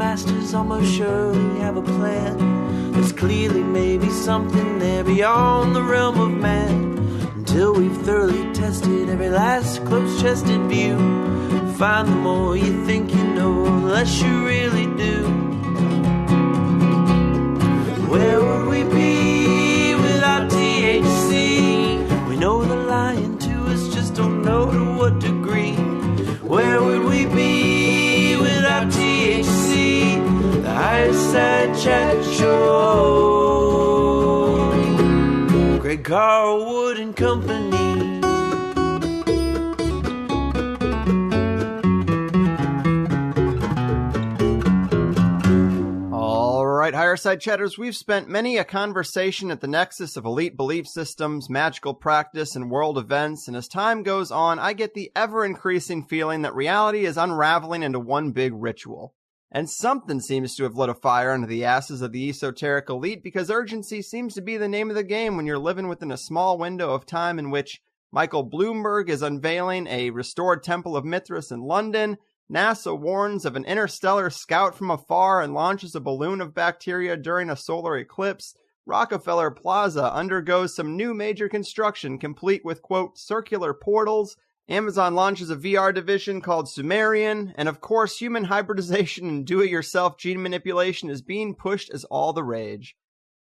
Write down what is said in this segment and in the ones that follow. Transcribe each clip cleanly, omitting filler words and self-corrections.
masters almost surely have a plan. There's clearly maybe something there beyond the realm of man. Until we've thoroughly tested every last close-chested view. Find the more you think you know, the less you really do. Where would we be without THC? We know they're lying to us, just don't know to what degree. Where would we be without THC? The Higherside Chat Show. Greg Carlwood and Company. All right, Higherside Chatters, we've spent many a conversation at the nexus of elite belief systems, magical practice, and world events, and as time goes on, I get the ever-increasing feeling that reality is unraveling into one big ritual. And something seems to have lit a fire under the asses of the esoteric elite, because urgency seems to be the name of the game when you're living within a small window of time in which Michael Bloomberg is unveiling a restored Temple of Mithras in London, NASA warns of an interstellar scout from afar and launches a balloon of bacteria during a solar eclipse, Rockefeller Plaza undergoes some new major construction complete with, quote, circular portals, Amazon launches a VR division called Sumerian, and of course human hybridization and do-it-yourself gene manipulation is being pushed as all the rage.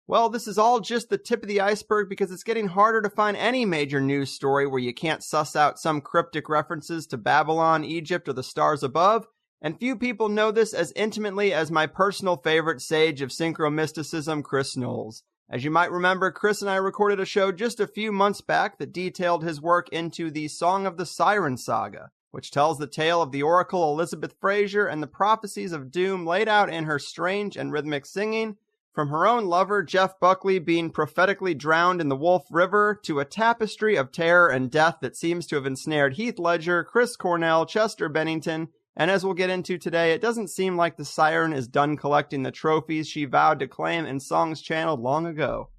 Well, this is all just the tip of the iceberg because it's getting harder to find any major news story where you can't suss out some cryptic references to Babylon, Egypt, or the stars above, and few people know this as intimately as my personal favorite sage of synchromysticism, Chris Knowles. As you might remember, Chris and I recorded a show just a few months back that detailed his work into the Song of the Siren saga, which tells the tale of the oracle Elizabeth Fraser and the prophecies of doom laid out in her strange and rhythmic singing, from her own lover, Jeff Buckley, being prophetically drowned in the Wolf River, to a tapestry of terror and death that seems to have ensnared Heath Ledger, Chris Cornell, Chester Bennington, and as we'll get into today, it doesn't seem like the Siren is done collecting the trophies she vowed to claim in songs channeled long ago.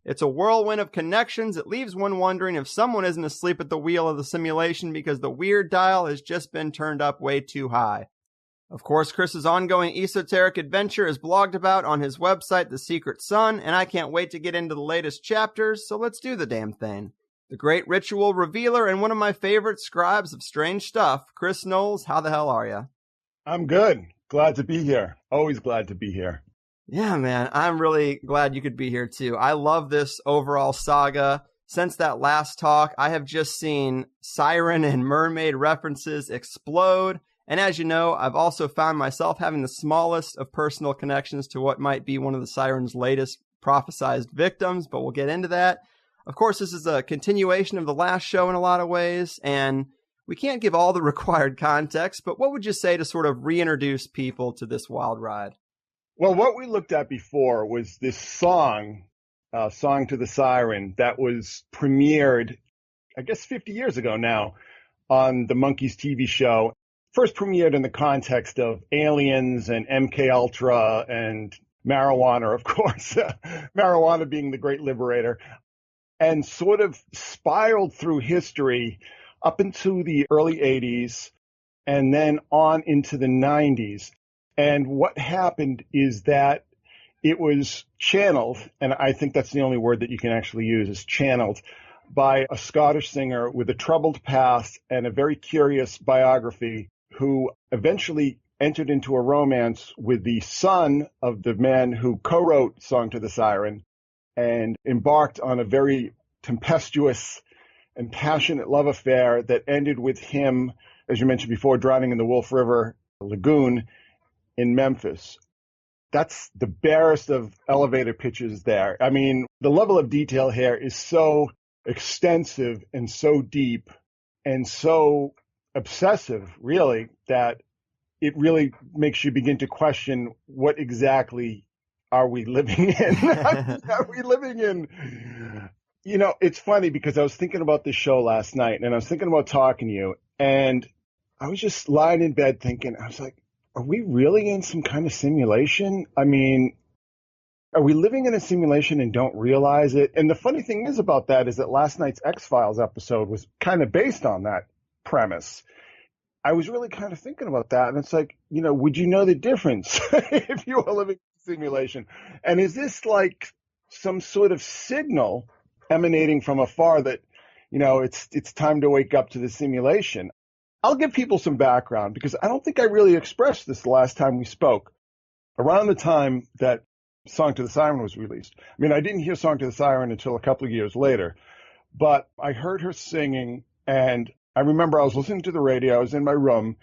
It's a whirlwind of connections that leaves one wondering if someone isn't asleep at the wheel of the simulation because the weird dial has just been turned up way too high. Of course, Chris's ongoing esoteric adventure is blogged about on his website, The Secret Sun, and I can't wait to get into the latest chapters, so let's do the damn thing. The great ritual revealer and one of my favorite scribes of strange stuff, Chris Knowles, how the hell are you? I'm good. Glad to be here. Always glad to be here. Yeah, man, I'm really glad you could be here too. I love this overall saga. Since that last talk, I have just seen siren and mermaid references explode. And as you know, I've also found myself having the smallest of personal connections to what might be one of the Siren's latest prophesized victims, but we'll get into that. Of course, this is a continuation of the last show in a lot of ways, and we can't give all the required context, but what would you say to sort of reintroduce people to this wild ride? Well, what we looked at before was this song, Song to the Siren, that was premiered, I guess 50 years ago now, on the Monkees TV show. First premiered in the context of aliens and MK Ultra and marijuana, of course, marijuana being the great liberator, and sort of spiraled through history up into the early 80s and then on into the 90s. And what happened is that it was channeled, and I think that's the only word that you can actually use is channeled, by a Scottish singer with a troubled past and a very curious biography, who eventually entered into a romance with the son of the man who co-wrote Song to the Siren and embarked on a very tempestuous and passionate love affair that ended with him, as you mentioned before, drowning in the Wolf River Lagoon in Memphis. That's the barest of elevator pitches there. I mean, the level of detail here is so extensive and so deep and so obsessive, really, that it really makes you begin to question what exactly are we living in? Are we living in? You know, it's funny because I was thinking about this show last night and I was thinking about talking to you, and I was just lying in bed thinking, I was like, are we really in some kind of simulation? I mean, are we living in a simulation and don't realize it? And the funny thing is about that is that last night's X-Files episode was kind of based on that premise. I was really kind of thinking about that. And it's like, would you know the difference if you were living in a simulation? And is this like some sort of signal emanating from afar that, it's time to wake up to the simulation? I'll give people some background because I don't think I really expressed this the last time we spoke. Around the time that Song to the Siren was released. I mean, I didn't hear Song to the Siren until a couple of years later, but I heard her singing, and I remember I was listening to the radio. I was in my room,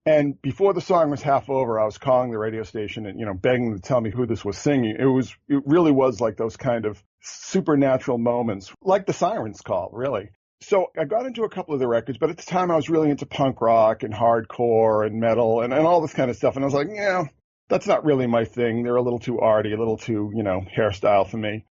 and before the song was half over, I was calling the radio station and, begging them to tell me who this was singing. It really was like those kind of supernatural moments, like the Sirens call, really. So I got into a couple of the records, but at the time I was really into punk rock and hardcore and metal and all this kind of stuff. And I was like, that's not really my thing. They're a little too arty, a little too, hairstyle for me.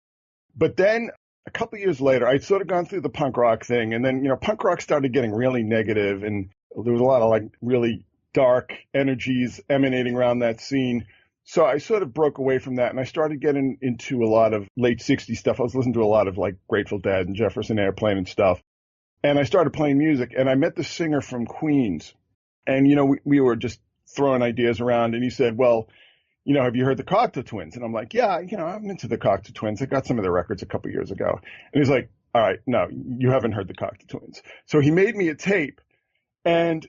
But then a couple of years later, I'd sort of gone through the punk rock thing. And then, punk rock started getting really negative, and there was a lot of like really dark energies emanating around that scene. So I sort of broke away from that, and I started getting into a lot of late 60s stuff. I was listening to a lot of like Grateful Dead and Jefferson Airplane and stuff. And I started playing music, and I met the singer from Queens. And, we were just throwing ideas around, and he said, well, have you heard the Cocteau Twins? And I'm like, yeah, I'm into the Cocteau Twins. I got some of their records a couple of years ago. And he's like, all right, no, you haven't heard the Cocteau Twins. So he made me a tape, and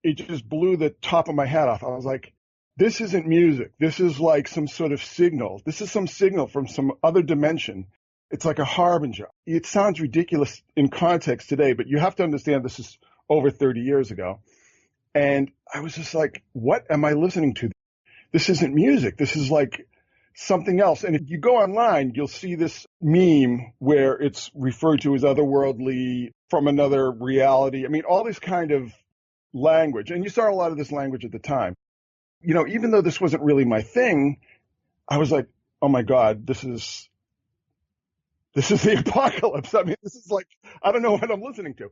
it just blew the top of my head off. I was like, this isn't music. This is like some sort of signal. This is some signal from some other dimension. It's like a harbinger. It sounds ridiculous in context today, but you have to understand this is over 30 years ago. And I was just like, what am I listening to? This isn't music. This is like something else. And if you go online, you'll see this meme where it's referred to as otherworldly, from another reality. I mean, all this kind of language. And you saw a lot of this language at the time. Even though this wasn't really my thing, I was like, oh my God, this is the apocalypse. I mean, this is like, I don't know what I'm listening to.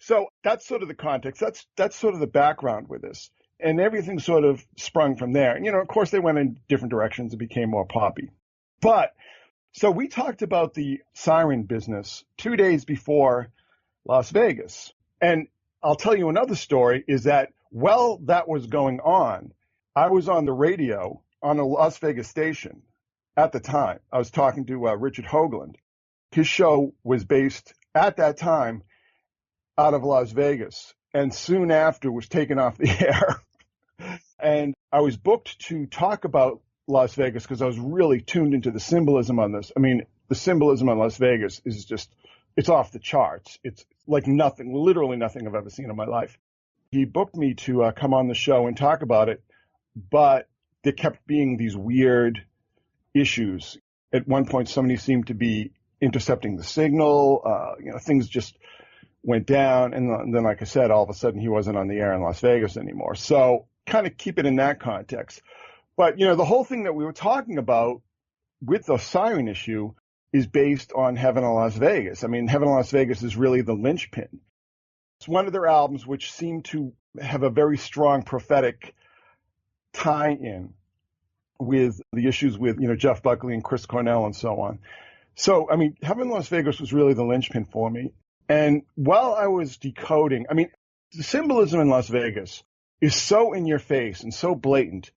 So that's sort of the context. That's sort of the background with this. And everything sort of sprung from there. And, of course, they went in different directions. It became more poppy. But so we talked about the siren business 2 days before Las Vegas. And I'll tell you another story is that while that was going on, I was on the radio on a Las Vegas station at the time. I was talking to Richard Hoagland. His show was based at that time out of Las Vegas, and soon after was taken off the air. And I was booked to talk about Las Vegas because I was really tuned into the symbolism on this. I mean, the symbolism on Las Vegas is just, it's off the charts. It's like nothing, literally nothing I've ever seen in my life. He booked me to come on the show and talk about it, but there kept being these weird issues. At one point, somebody seemed to be intercepting the signal. Things just went down. And then, like I said, all of a sudden he wasn't on the air in Las Vegas anymore. So kind of keep it in that context. But, the whole thing that we were talking about with the siren issue is based on Heaven in Las Vegas. I mean, Heaven in Las Vegas is really the linchpin. It's one of their albums which seem to have a very strong prophetic tie-in with the issues with, Jeff Buckley and Chris Cornell and so on. So, I mean, Heaven in Las Vegas was really the linchpin for me. And while I was decoding, I mean, the symbolism in Las Vegas is so in your face and so blatant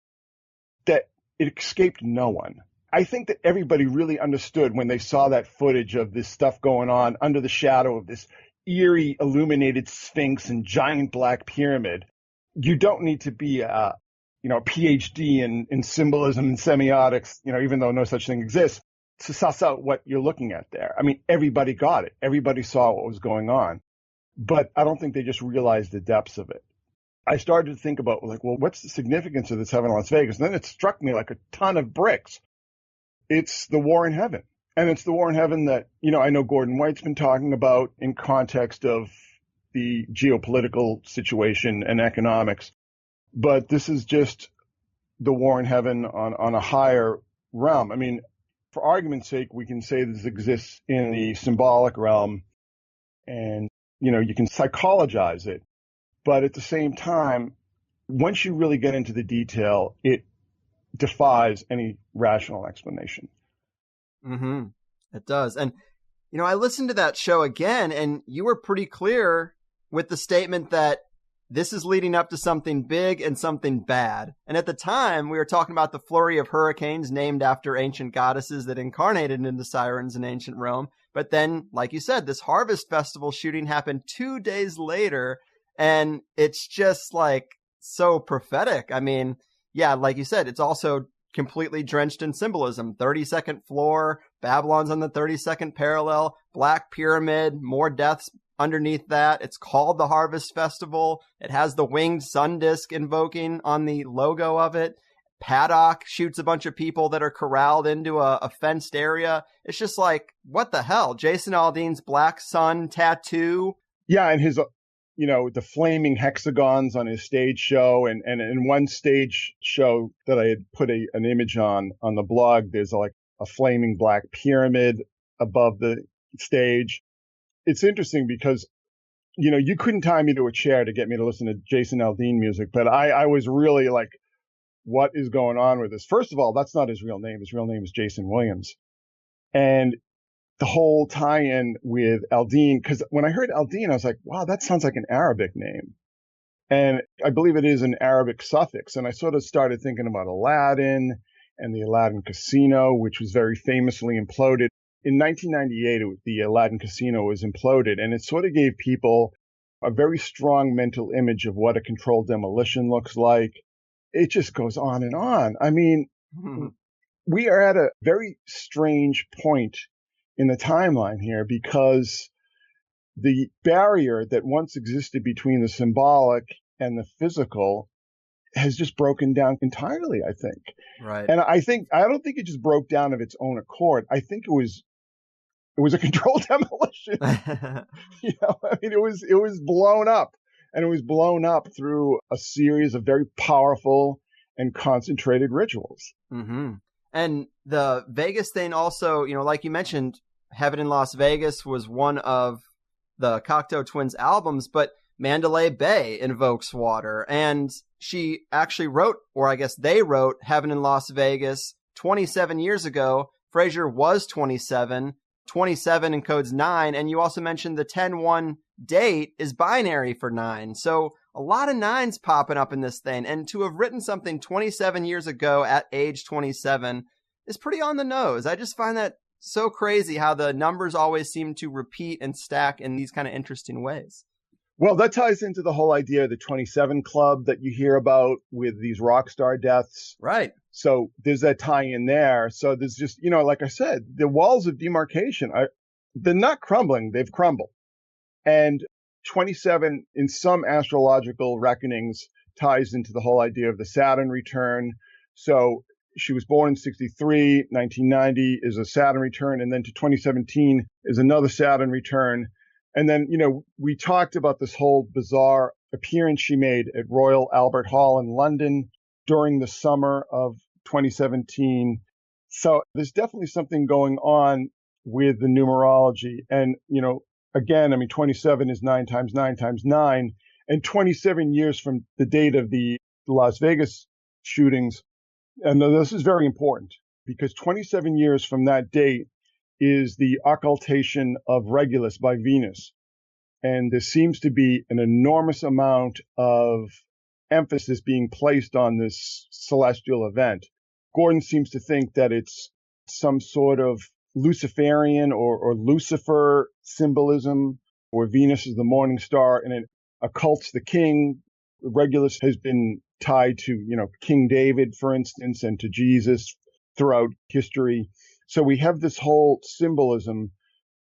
that it escaped no one. I think that everybody really understood when they saw that footage of this stuff going on under the shadow of this eerie illuminated sphinx and giant black pyramid. You don't need to be a PhD in symbolism and semiotics, even though no such thing exists, to suss out what you're looking at there. I mean, everybody got it. Everybody saw what was going on. But I don't think they just realized the depths of it. I started to think about, what's the significance of this Heaven in Las Vegas? And then it struck me like a ton of bricks. It's the war in heaven. And it's the war in heaven that, I know Gordon White's been talking about in context of the geopolitical situation and economics. But this is just the war in heaven on a higher realm. I mean, for argument's sake, we can say this exists in the symbolic realm and, you can psychologize it. But at the same time, once you really get into the detail, it defies any rational explanation. Mm-hmm. It does. And, I listened to that show again, and you were pretty clear with the statement that this is leading up to something big and something bad. And at the time, we were talking about the flurry of hurricanes named after ancient goddesses that incarnated into sirens in ancient Rome. But then, like you said, this harvest festival shooting happened 2 days later, and it's just like so prophetic. I mean, yeah, like you said, it's also completely drenched in symbolism. 32nd floor, Babylon's on the 32nd parallel, Black Pyramid, more deaths underneath that. It's called the Harvest Festival. It has the winged sun disk invoking on the logo of it. Paddock shoots a bunch of people that are corralled into a fenced area. It's just like, what the hell? Jason Aldean's black sun tattoo. Yeah, and his, the flaming hexagons on his stage show. And in one stage show that I had put an image on the blog, there's like a flaming black pyramid above the stage. It's interesting because, you couldn't tie me to a chair to get me to listen to Jason Aldean music, but I was really like, what is going on with this? First of all, that's not his real name. His real name is Jason Williams. And the whole tie-in with Aldean, because when I heard Aldean, I was like, wow, that sounds like an Arabic name. And I believe it is an Arabic suffix. And I sort of started thinking about Aladdin and the Aladdin Casino, which was very famously imploded. In 1998, the Aladdin Casino was imploded, and it sort of gave people a very strong mental image of what a controlled demolition looks like. It just goes on and on. I mean, we are at a very strange point in the timeline here because the barrier that once existed between the symbolic and the physical has just broken down entirely, I think. Right. And I don't think it just broke down of its own accord. I think it was a controlled demolition. It was blown up. And it was blown up through a series of very powerful and concentrated rituals. Mm-hmm. And the Vegas thing also, like you mentioned, Heaven in Las Vegas was one of the Cocteau Twins albums, but Mandalay Bay invokes water. And she actually wrote, or I guess they wrote, Heaven in Las Vegas 27 years ago. Fraser was 27. 27 encodes 9. And you also mentioned the 10-1 date is binary for 9. So a lot of 9s popping up in this thing. And to have written something 27 years ago at age 27 is pretty on the nose. I just find that so crazy how the numbers always seem to repeat and stack in these kind of interesting ways. Well, that ties into the whole idea of the 27 Club that you hear about with these rock star deaths. Right. So there's that tie in there. So there's just, like I said, the walls of demarcation they're not crumbling, they've crumbled. And 27 in some astrological reckonings ties into the whole idea of the Saturn return. So she was born in 63, 1990 is a Saturn return, and then to 2017 is another Saturn return. And then, we talked about this whole bizarre appearance she made at Royal Albert Hall in London during the summer of 2017. So there's definitely something going on with the numerology. And, again, 27 is 9 times 9 times 9. And 27 years from the date of the Las Vegas shootings. And this is very important because 27 years from that date is the occultation of Regulus by Venus. And there seems to be an enormous amount of emphasis being placed on this celestial event. Gordon seems to think that it's some sort of Luciferian or Lucifer symbolism, where Venus is the morning star and it occults the king. Regulus has been tied to, King David, for instance, and to Jesus throughout history. So we have this whole symbolism,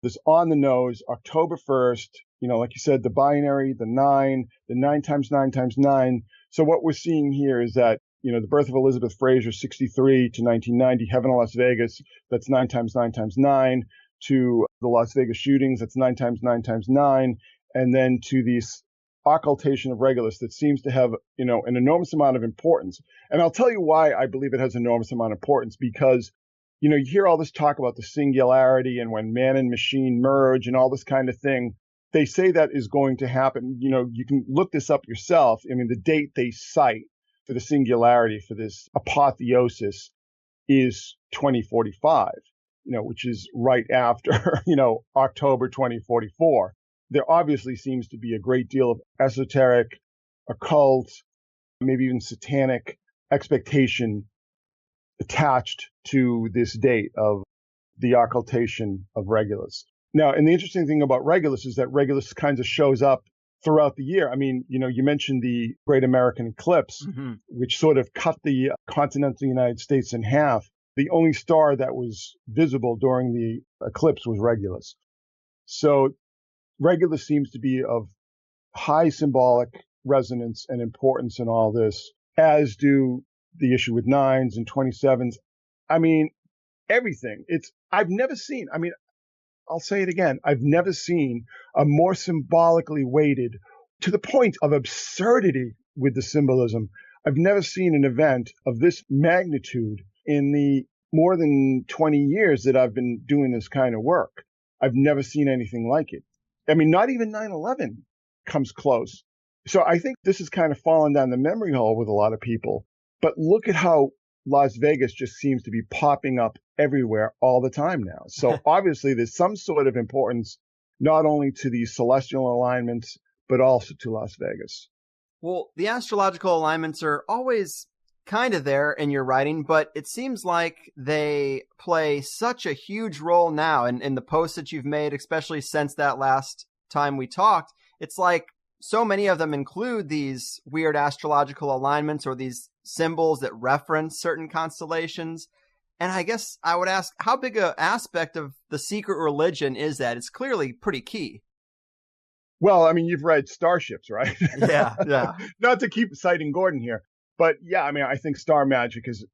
this on the nose, October 1st, like you said, the binary, the 9 times 9 times 9. So what we're seeing here is that, the birth of Elizabeth Fraser, 63 to 1990, Heaven in Las Vegas, that's 9 times 9 times 9, to the Las Vegas shootings, that's 9 times 9 times 9, and then to this occultation of Regulus that seems to have, an enormous amount of importance. And I'll tell you why I believe it has an enormous amount of importance, because you hear all this talk about the singularity and when man and machine merge and all this kind of thing. They say that is going to happen. You can look this up yourself. The date they cite for the singularity, for this apotheosis, is 2045, which is right after, October 2044. There obviously seems to be a great deal of esoteric occult, maybe even satanic expectation attached to this date of the occultation of Regulus. Now, and the interesting thing about Regulus is that Regulus kind of shows up throughout the year. I mean, you mentioned the Great American Eclipse, which sort of cut the continental United States in half. The only star that was visible during the eclipse was Regulus. So Regulus seems to be of high symbolic resonance and importance in all this, as do the issue with 9s and 27s. I mean, everything. I've never seen, I'll say it again, I've never seen a more symbolically weighted, to the point of absurdity with the symbolism. I've never seen an event of this magnitude in the more than 20 years that I've been doing this kind of work. I've never seen anything like it. I mean, not even 9/11 comes close. So I think this has kind of fallen down the memory hole with a lot of people. But look at how Las Vegas just seems to be popping up everywhere all the time now. So obviously there's some sort of importance, not only to the celestial alignments, but also to Las Vegas. Well, the astrological alignments are always kind of there in your writing, but it seems like they play such a huge role now in the posts that you've made, especially since that last time we talked. It's like so many of them include these weird astrological alignments or these symbols that reference certain constellations. And I guess I would ask, how big an aspect of the secret religion is that? It's clearly pretty key. Well, I mean, you've read Starships, right? Yeah. Not to keep citing Gordon here, but yeah, I mean, I think star magic is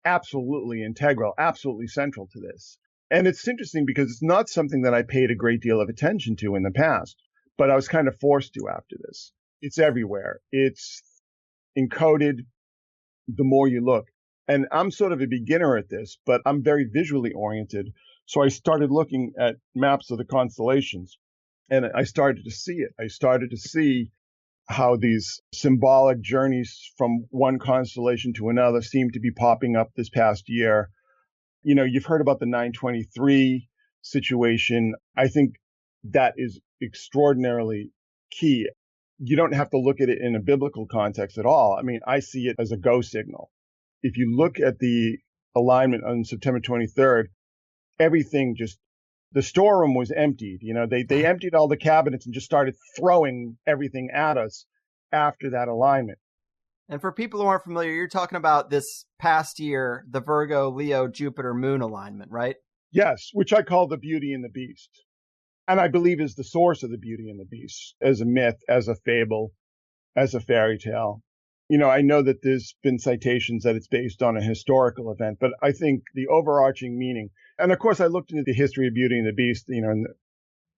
absolutely integral, absolutely central to this. And it's interesting because it's not something that I paid a great deal of attention to in the past, but I was kind of forced to after this. It's everywhere. It's encoded the more you look. And I'm sort of a beginner at this, but I'm very visually oriented. So I started looking at maps of the constellations and I started to see it. I started to see how these symbolic journeys from one constellation to another seem to be popping up this past year. You know, you've heard about the 923 situation. I think that is extraordinarily key. You don't have to look at it in a biblical context at all. I mean, I see it as a go signal. If you look at the alignment on September 23rd, everything just, the storeroom was emptied. You know, they emptied all the cabinets and just started throwing everything at us after that alignment. And for people who aren't familiar, you're talking about this past year, the Virgo, Leo, Jupiter, Moon alignment, right? Yes, which I call the Beauty and the Beast. And I believe is the source of the Beauty and the Beast, as a myth, as a fable, as a fairy tale. You know, I know that there's been citations that it's based on a historical event, but I think the overarching meaning, and of course I looked into the history of Beauty and the Beast, you know, and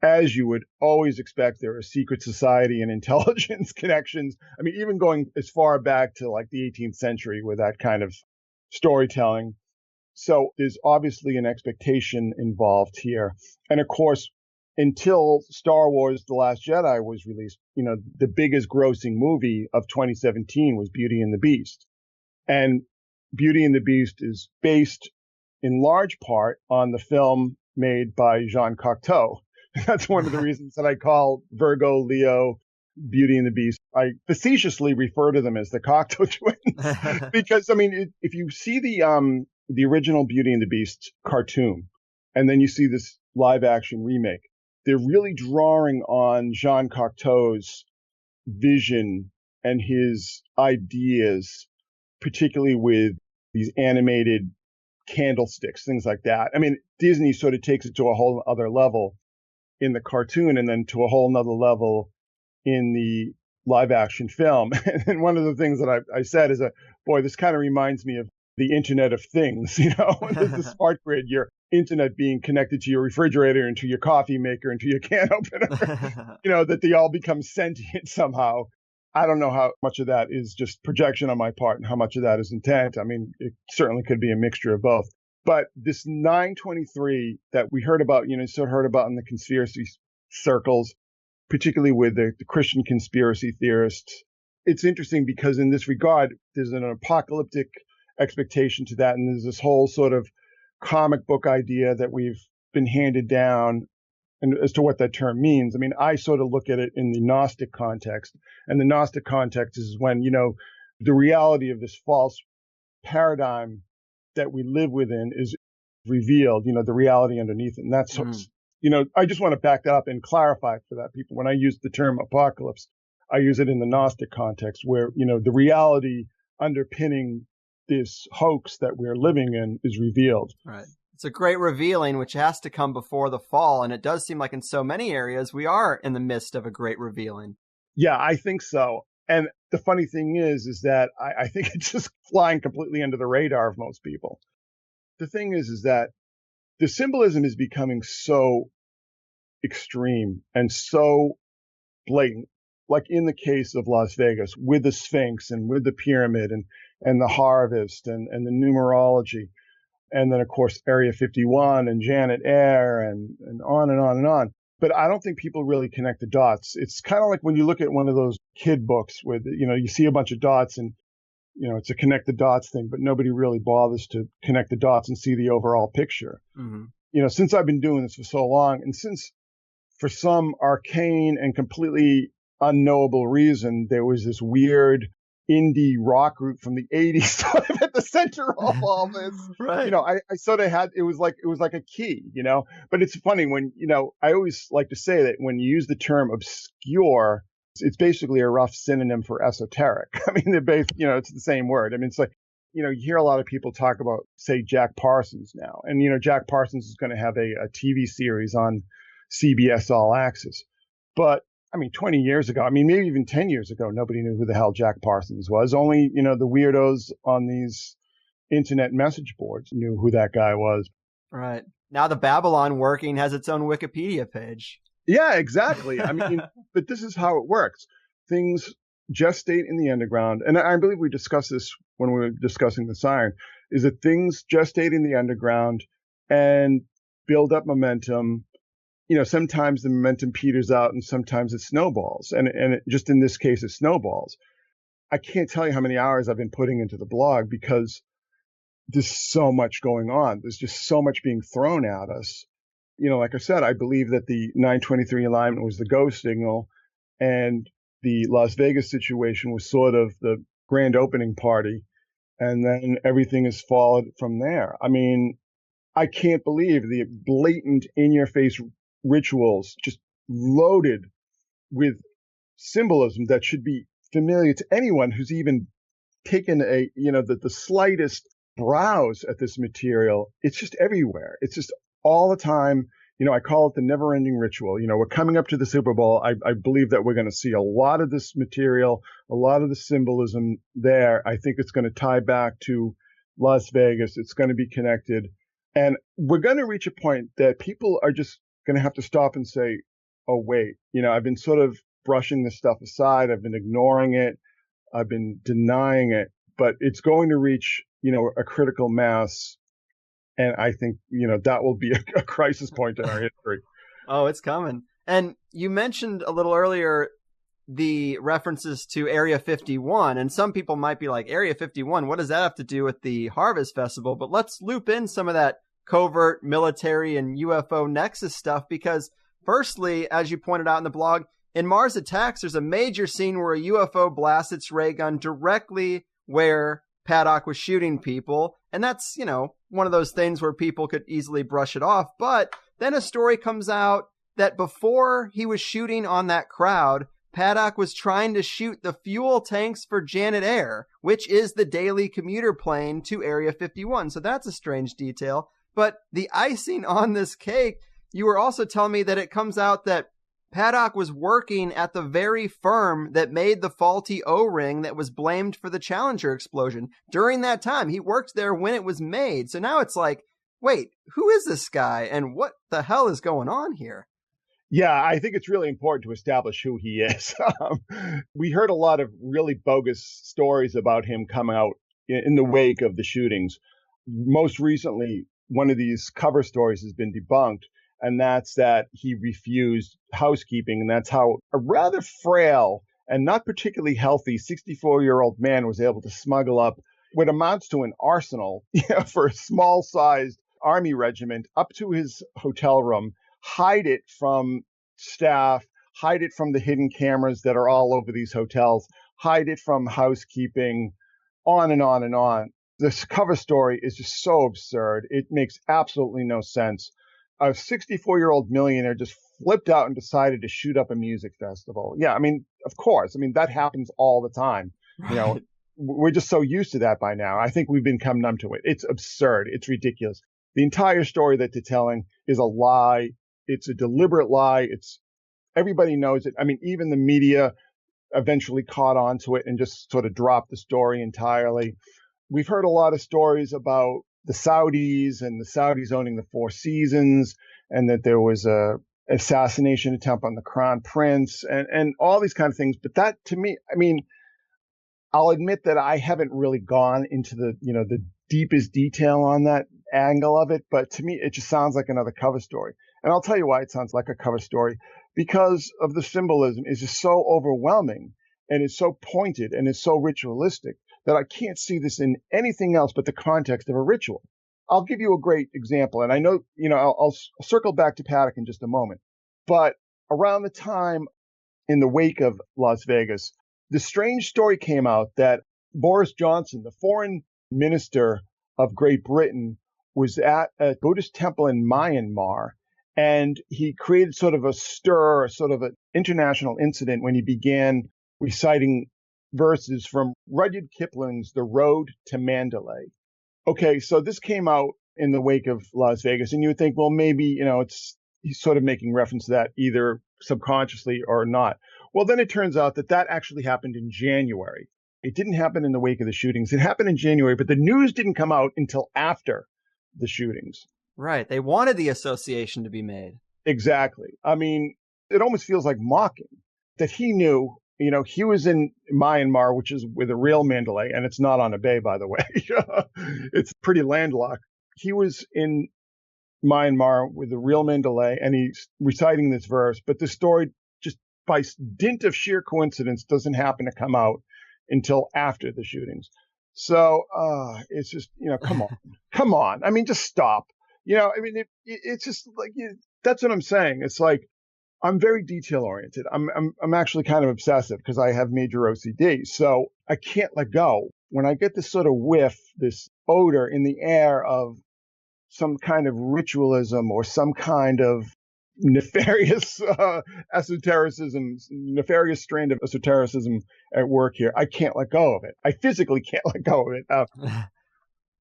as you would always expect, there are secret society and intelligence connections. I mean, even going as far back to like the 18th century with that kind of storytelling. So there's obviously an expectation involved here. And of course, until Star Wars The Last Jedi was released, you know, the biggest grossing movie of 2017 was Beauty and the Beast. And Beauty and the Beast is based in large part on the film made by Jean Cocteau. That's one of the reasons that I call Virgo, Leo, Beauty and the Beast. I facetiously refer to them as the Cocteau Twins because, I mean, if you see the original Beauty and the Beast cartoon and then you see this live action remake, they're really drawing on Jean Cocteau's vision and his ideas, particularly with these animated candlesticks, things like that. I mean, Disney sort of takes it to a whole other level in the cartoon and then to a whole nother level in the live action film. And one of the things that I said is, boy, this kind of reminds me of the Internet of Things, you know, there's the smart grid, your internet being connected to your refrigerator and to your coffee maker and to your can opener, you know, that they all become sentient somehow. I don't know how much of that is just projection on my part and how much of that is intent. I mean, it certainly could be a mixture of both. But this 923 that we heard about, you know, sort of heard about in the conspiracy circles, particularly with the Christian conspiracy theorists, it's interesting because in this regard, there's an apocalyptic expectation to that. And there's this whole sort of comic book idea that we've been handed down and as to what that term means. I mean, I sort of look at it in the Gnostic context, and the Gnostic context is when, the reality of this false paradigm that we live within is revealed, the reality underneath it. And that's, I just want to back that up and clarify for that people. When I use the term apocalypse, I use it in the Gnostic context where, the reality underpinning this hoax that we're living in is revealed. Right. It's a great revealing, which has to come before the fall. And it does seem like in so many areas, we are in the midst of a great revealing. Yeah, I think so. And the funny thing is that I think it's just flying completely under the radar of most people. The thing is that the symbolism is becoming so extreme and so blatant, like in the case of Las Vegas with the Sphinx and with the pyramid and the harvest and the numerology. And then, of course, Area 51 and Janet Eyre and on and on and on. But I don't think people really connect the dots. It's kind of like when you look at one of those kid books with, you see a bunch of dots and, it's a connect the dots thing, but nobody really bothers to connect the dots and see the overall picture. Mm-hmm. Since I've been doing this for so long, and since for some arcane and completely unknowable reason, there was this weird indie rock group from the 80s sort of at the center of all this. Right. I sort of had, it was like a key, but it's funny when, I always like to say that when you use the term obscure, it's basically a rough synonym for esoteric. I mean, they're both, it's the same word. I mean, it's like, you hear a lot of people talk about, say, Jack Parsons now. And, Jack Parsons is going to have a TV series on CBS All Access. But 20 years ago, maybe even 10 years ago, nobody knew who the hell Jack Parsons was. Only, the weirdos on these internet message boards knew who that guy was. Right. Now the Babylon working has its own Wikipedia page. Yeah, exactly. But this is how it works. Things gestate in the underground. And I believe we discussed this when we were discussing the Siren, is that things gestate in the underground and build up momentum. Sometimes the momentum peters out and sometimes it snowballs. And just in this case, it snowballs. I can't tell you how many hours I've been putting into the blog because there's so much going on. There's just so much being thrown at us. Like I said, I believe that the 923 alignment was the go signal and the Las Vegas situation was sort of the grand opening party. And then everything has followed from there. I can't believe the blatant in-your-face rituals just loaded with symbolism that should be familiar to anyone who's even taken the slightest browse at this material. It's just everywhere. It's just all the time. I call it the Neverending Ritual. We're coming up to the Super Bowl. I believe that we're going to see a lot of this material, a lot of the symbolism there. I think it's going to tie back to Las Vegas. It's going to be connected. And we're going to reach a point that people are just going to have to stop and say, oh, wait, I've been sort of brushing this stuff aside. I've been ignoring it. I've been denying it, but it's going to reach, a critical mass. And I think, that will be a crisis point in our history. Oh, it's coming. And you mentioned a little earlier the references to Area 51. And some people might be like, Area 51, what does that have to do with the Harvest Festival? But let's loop in some of that covert military and UFO nexus stuff, because firstly, as you pointed out in the blog, in Mars Attacks, there's a major scene where a UFO blasts its ray gun directly where Paddock was shooting people. And that's, one of those things where people could easily brush it off. But then a story comes out that before he was shooting on that crowd, Paddock was trying to shoot the fuel tanks for Janet Eyre, which is the daily commuter plane to Area 51. So that's a strange detail. But the icing on this cake, you were also telling me that it comes out that Paddock was working at the very firm that made the faulty O-ring that was blamed for the Challenger explosion. During that time, he worked there when it was made. So now it's like, wait, who is this guy? And what the hell is going on here? Yeah, I think it's really important to establish who he is. We heard a lot of really bogus stories about him come out in the wake of the shootings. Most recently, one of these cover stories has been debunked. And that's that he refused housekeeping. And that's how a rather frail and not particularly healthy 64-year-old man was able to smuggle up what amounts to an arsenal for a small-sized army regiment up to his hotel room, hide it from staff, hide it from the hidden cameras that are all over these hotels, hide it from housekeeping, on and on and on. This cover story is just so absurd. It makes absolutely no sense. A 64-year-old millionaire just flipped out and decided to shoot up a music festival. Yeah, I mean, of course. I mean, that happens all the time. You know, we're just so used to that by now. I think we've become numb to it. It's absurd. It's ridiculous. The entire story that they're telling is a lie. It's a deliberate lie. Everybody knows it. I mean, even the media eventually caught on to it and just sort of dropped the story entirely. We've heard a lot of stories about the Saudis and the Saudis owning the Four Seasons, and that there was a assassination attempt on the Crown Prince, and all these kind of things. But that, to me, I mean, I'll admit that I haven't really gone into the deepest detail on that angle of it, but to me, it just sounds like another cover story. And I'll tell you why it sounds like a cover story, because of the symbolism is just so overwhelming, and it's so pointed, and it's so ritualistic that I can't see this in anything else but the context of a ritual. I'll give you a great example, and I know, I'll circle back to Paddock in just a moment, but around the time in the wake of Las Vegas, the strange story came out that Boris Johnson, the foreign minister of Great Britain, was at a Buddhist temple in Myanmar, and he created sort of a stir, sort of an international incident when he began reciting verses from Rudyard Kipling's The Road to Mandalay. Okay, so this came out in the wake of Las Vegas, and you would think, well, maybe, he's sort of making reference to that either subconsciously or not. Well, then it turns out that actually happened in January. It didn't happen in the wake of the shootings. It happened in January, but the news didn't come out until after the shootings. Right. They wanted the association to be made. Exactly. I mean, it almost feels like mocking that he knew, he was in Myanmar, which is with a real Mandalay, and it's not on a bay, by the way. It's pretty landlocked. He was in Myanmar with a real Mandalay, and he's reciting this verse, but the story, just by dint of sheer coincidence, doesn't happen to come out until after the shootings. So it's just, come on. I mean, just stop. It's just like, that's what I'm saying. It's like, I'm very detail oriented. I'm actually kind of obsessive because I have major OCD. So I can't let go. When I get this sort of whiff, this odor in the air of some kind of ritualism or some kind of nefarious esotericism, nefarious strand of esotericism at work here, I can't let go of it. I physically can't let go of it.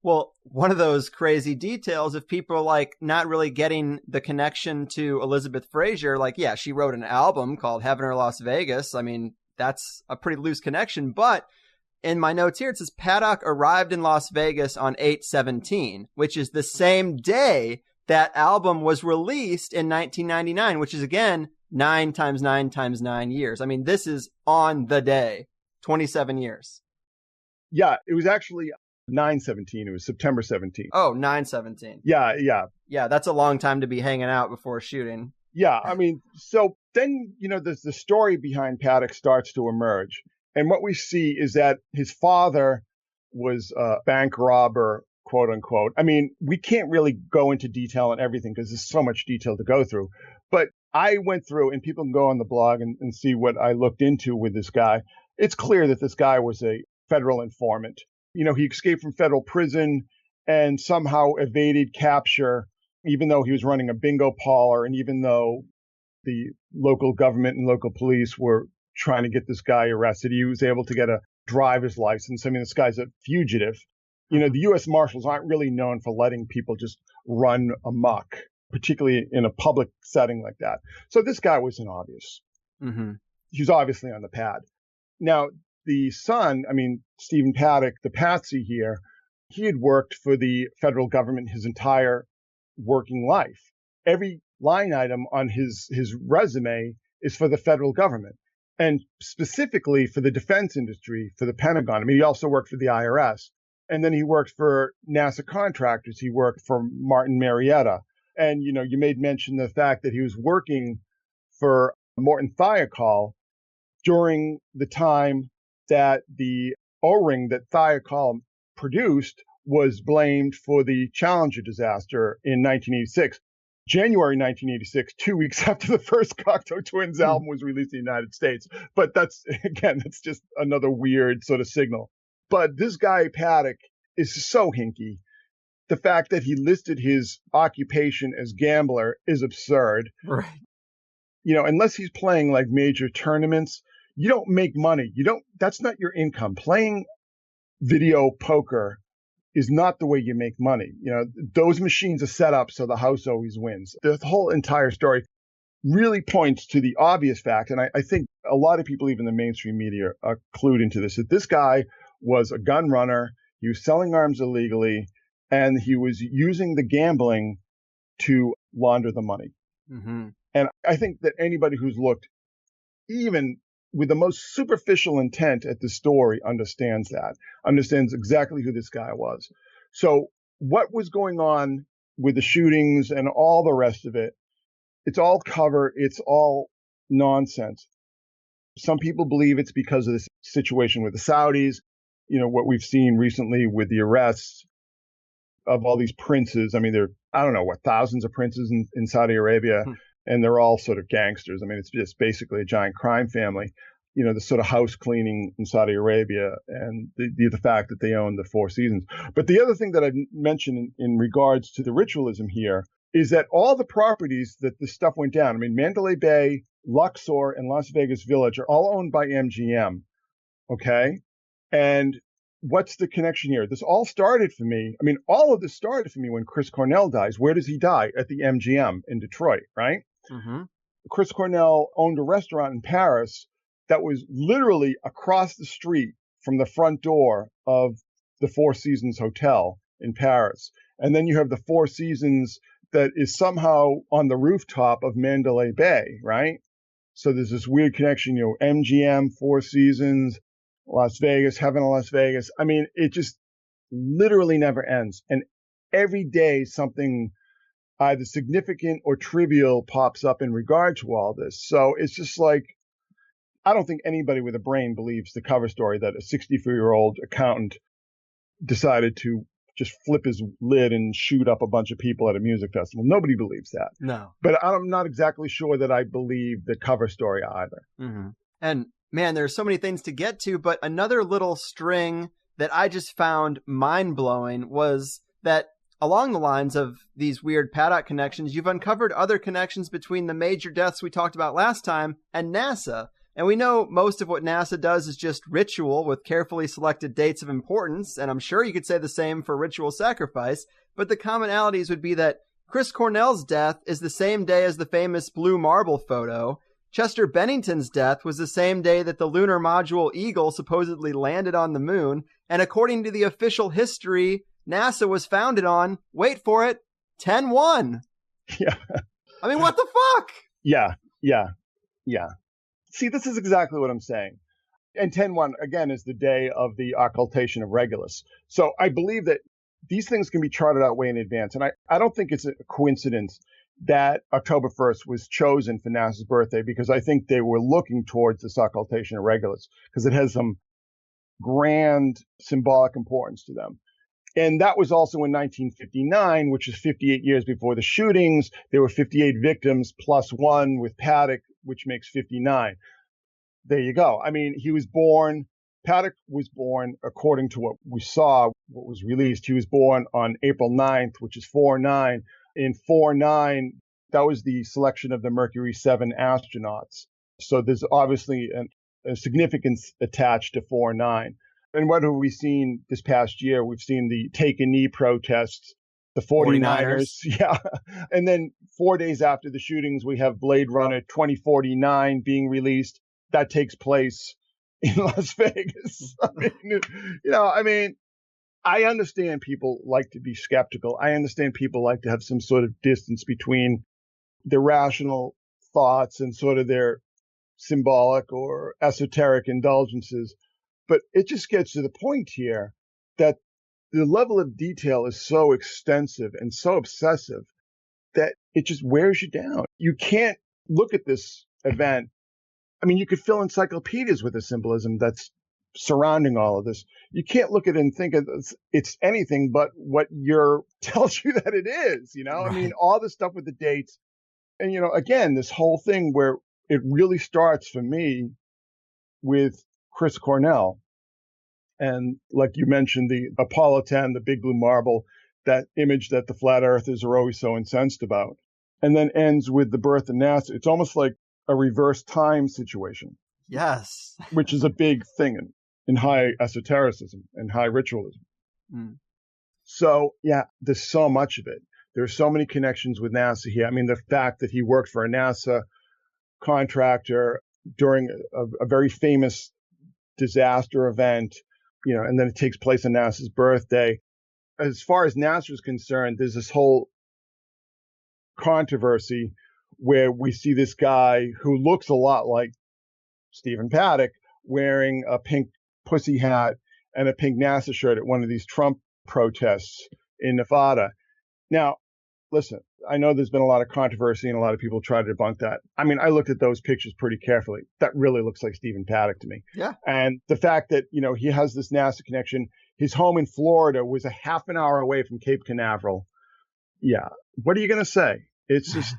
Well, one of those crazy details, if people are like not really getting the connection to Elizabeth Fraser, like, yeah, she wrote an album called Heaven or Las Vegas. I mean, that's a pretty loose connection. But in my notes here, it says Paddock arrived in Las Vegas on 8/17, which is the same day that album was released in 1999, which is, again, 9 times 9 times 9 years. I mean, this is on the day, 27 years. Yeah, it was actually 9/17. It was September 17th. Oh, 9/17. Yeah. Yeah, that's a long time to be hanging out before shooting. Yeah, I mean, so then, the story behind Paddock starts to emerge. And what we see is that his father was a bank robber, quote unquote. I mean, we can't really go into detail on everything because there's so much detail to go through. But I went through, and people can go on the blog and see what I looked into with this guy. It's clear that this guy was a federal informant. He escaped from federal prison and somehow evaded capture, even though he was running a bingo parlor, and even though the local government and local police were trying to get this guy arrested, he was able to get a driver's license. I mean, this guy's a fugitive. The U.S. Marshals aren't really known for letting people just run amok, particularly in a public setting like that. So this guy was an obvious. Mm-hmm. He was obviously on the pad. Now, the son, Stephen Paddock, the patsy here, he had worked for the federal government his entire working life. Every line item on his resume is for the federal government, and specifically for the defense industry, for the Pentagon. He also worked for the IRS. And then he worked for NASA contractors. He worked for Martin Marietta. And, you made mention of the fact that he was working for Morton Thiokol during the time that the O-ring that Thiokol produced was blamed for the Challenger disaster in 1986. January 1986, 2 weeks after the first Cocteau Twins album was released in the United States. But that's just another weird sort of signal. But this guy, Paddock, is so hinky. The fact that he listed his occupation as gambler is absurd. Right. Unless he's playing like major tournaments, you don't make money. That's not your income. Playing video poker is not the way you make money. Those machines are set up so the house always wins. The whole entire story really points to the obvious fact, and I think a lot of people, even the mainstream media, are clued into this, that this guy was a gun runner, he was selling arms illegally, and he was using the gambling to launder the money. Mm-hmm. And I think that anybody who's looked, even with the most superficial intent at the story, understands exactly who this guy was. So what was going on with the shootings and all the rest of it, it's all cover, it's all nonsense. Some people believe it's because of this situation with the Saudis, what we've seen recently with the arrests of all these princes. I mean, I don't know thousands of princes in Saudi Arabia, and they're all sort of gangsters. I mean, it's just basically a giant crime family. The sort of house cleaning in Saudi Arabia, and the fact that they own the Four Seasons. But the other thing that I mentioned in regards to the ritualism here is that all the properties that this stuff went down, I mean, Mandalay Bay, Luxor, and Las Vegas Village are all owned by MGM. Okay? And what's the connection here? This all started for me. I mean, all of this started for me when Chris Cornell dies. Where does he die? At the MGM in Detroit, right? Mm-hmm. Chris Cornell owned a restaurant in Paris that was literally across the street from the front door of the Four Seasons Hotel in Paris. And then you have the Four Seasons that is somehow on the rooftop of Mandalay Bay, right? So there's this weird connection, MGM, Four Seasons, Las Vegas, Heaven of Las Vegas. I mean, it just literally never ends. And every day something either significant or trivial pops up in regard to all this. So it's just like, I don't think anybody with a brain believes the cover story that a 64-year-old accountant decided to just flip his lid and shoot up a bunch of people at a music festival. Nobody believes that. No. But I'm not exactly sure that I believe the cover story either. Mm-hmm. And man, there's so many things to get to, but another little string that I just found mind-blowing was that along the lines of these weird Paddock connections, you've uncovered other connections between the major deaths we talked about last time and NASA. And we know most of what NASA does is just ritual with carefully selected dates of importance, and I'm sure you could say the same for ritual sacrifice, but the commonalities would be that Chris Cornell's death is the same day as the famous blue marble photo. Chester Bennington's death was the same day that the lunar module Eagle supposedly landed on the moon, and according to the official history, NASA was founded on, wait for it, 10/1. Yeah. I mean, what the fuck? Yeah. See, this is exactly what I'm saying. And 10/1, again, is the day of the occultation of Regulus. So I believe that these things can be charted out way in advance. And I don't think it's a coincidence that October 1st was chosen for NASA's birthday, because I think they were looking towards this occultation of Regulus, because it has some grand symbolic importance to them. And that was also in 1959, which is 58 years before the shootings. There were 58 victims plus one with Paddock, which makes 59. There you go. I mean, Paddock was born, according to what we saw, what was released, he was born on April 9th, which is 4/9. In 4/9, that was the selection of the Mercury 7 astronauts. So there's obviously a significance attached to 4/9. And what have we seen this past year? We've seen the Take a Knee protests, the 49ers. Yeah. And then 4 days after the shootings, we have Blade Runner 2049 being released. That takes place in Las Vegas. I mean, I understand people like to be skeptical. I understand people like to have some sort of distance between their rational thoughts and sort of their symbolic or esoteric indulgences. But it just gets to the point here that the level of detail is so extensive and so obsessive that it just wears you down. You can't look at this event. I mean, you could fill encyclopedias with the symbolism that's surrounding all of this. You can't look at it and think it's anything but what your tells you that it is, Right. I mean, all the stuff with the dates. And, again, this whole thing where it really starts for me with Chris Cornell. And like you mentioned, the Apollo 10, the big blue marble, that image that the flat earthers are always so incensed about, and then ends with the birth of NASA. It's almost like a reverse time situation. Yes. Which is a big thing in high esotericism and high ritualism. Mm. So, yeah, there's so much of it. There's so many connections with NASA here. I mean, the fact that he worked for a NASA contractor during a very famous disaster event, and then it takes place on NASA's birthday. As far as NASA is concerned, there's this whole controversy where we see this guy who looks a lot like Stephen Paddock wearing a pink pussy hat and a pink NASA shirt at one of these Trump protests in Nevada. Now, listen, I know there's been a lot of controversy and a lot of people try to debunk that. I mean, I looked at those pictures pretty carefully. That really looks like Stephen Paddock to me. Yeah. And the fact that, he has this NASA connection, his home in Florida was a half an hour away from Cape Canaveral. Yeah. What are you going to say? It's just,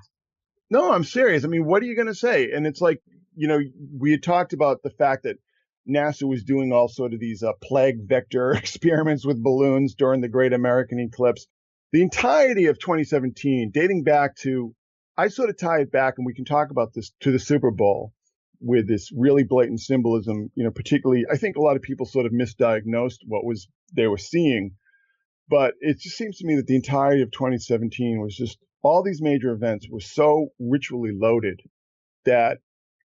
no, I'm serious. I mean, what are you going to say? And it's like, we had talked about the fact that NASA was doing all sort of these plague vector experiments with balloons during the Great American Eclipse. The entirety of 2017, dating back to, I sort of tie it back, and we can talk about this, to the Super Bowl with this really blatant symbolism, particularly, I think a lot of people sort of misdiagnosed what they were seeing. But it just seems to me that the entirety of 2017 was just, all these major events were so ritually loaded that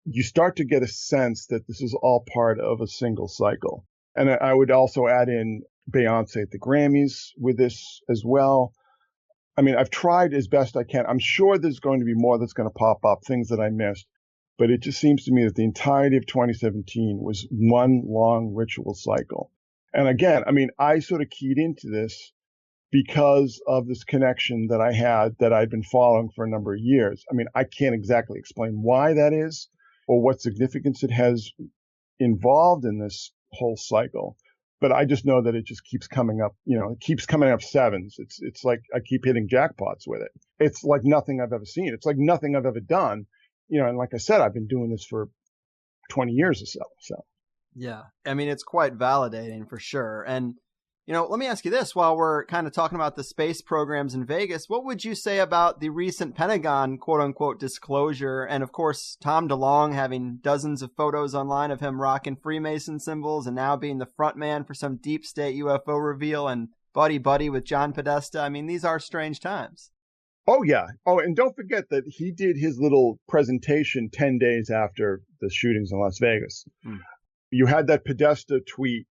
you start to get a sense that this is all part of a single cycle. And I would also add in Beyonce at the Grammys with this as well. I mean, I've tried as best I can. I'm sure there's going to be more that's going to pop up, things that I missed. But it just seems to me that the entirety of 2017 was one long ritual cycle. And again, I mean, I sort of keyed into this because of this connection that I had that I'd been following for a number of years. I mean, I can't exactly explain why that is or what significance it has involved in this whole cycle. But I just know that it just keeps coming up, it keeps coming up sevens. It's like I keep hitting jackpots with it. It's like nothing I've ever seen. It's like nothing I've ever done. And like I said, I've been doing this for 20 years or so. So, yeah, I mean, it's quite validating for sure. And, let me ask you this, while we're kind of talking about the space programs in Vegas, what would you say about the recent Pentagon quote unquote disclosure? And of course, Tom DeLonge having dozens of photos online of him rocking Freemason symbols and now being the front man for some deep state UFO reveal and buddy with John Podesta. I mean, these are strange times. Oh, yeah. Oh, and don't forget that he did his little presentation 10 days after the shootings in Las Vegas. You had that Podesta tweet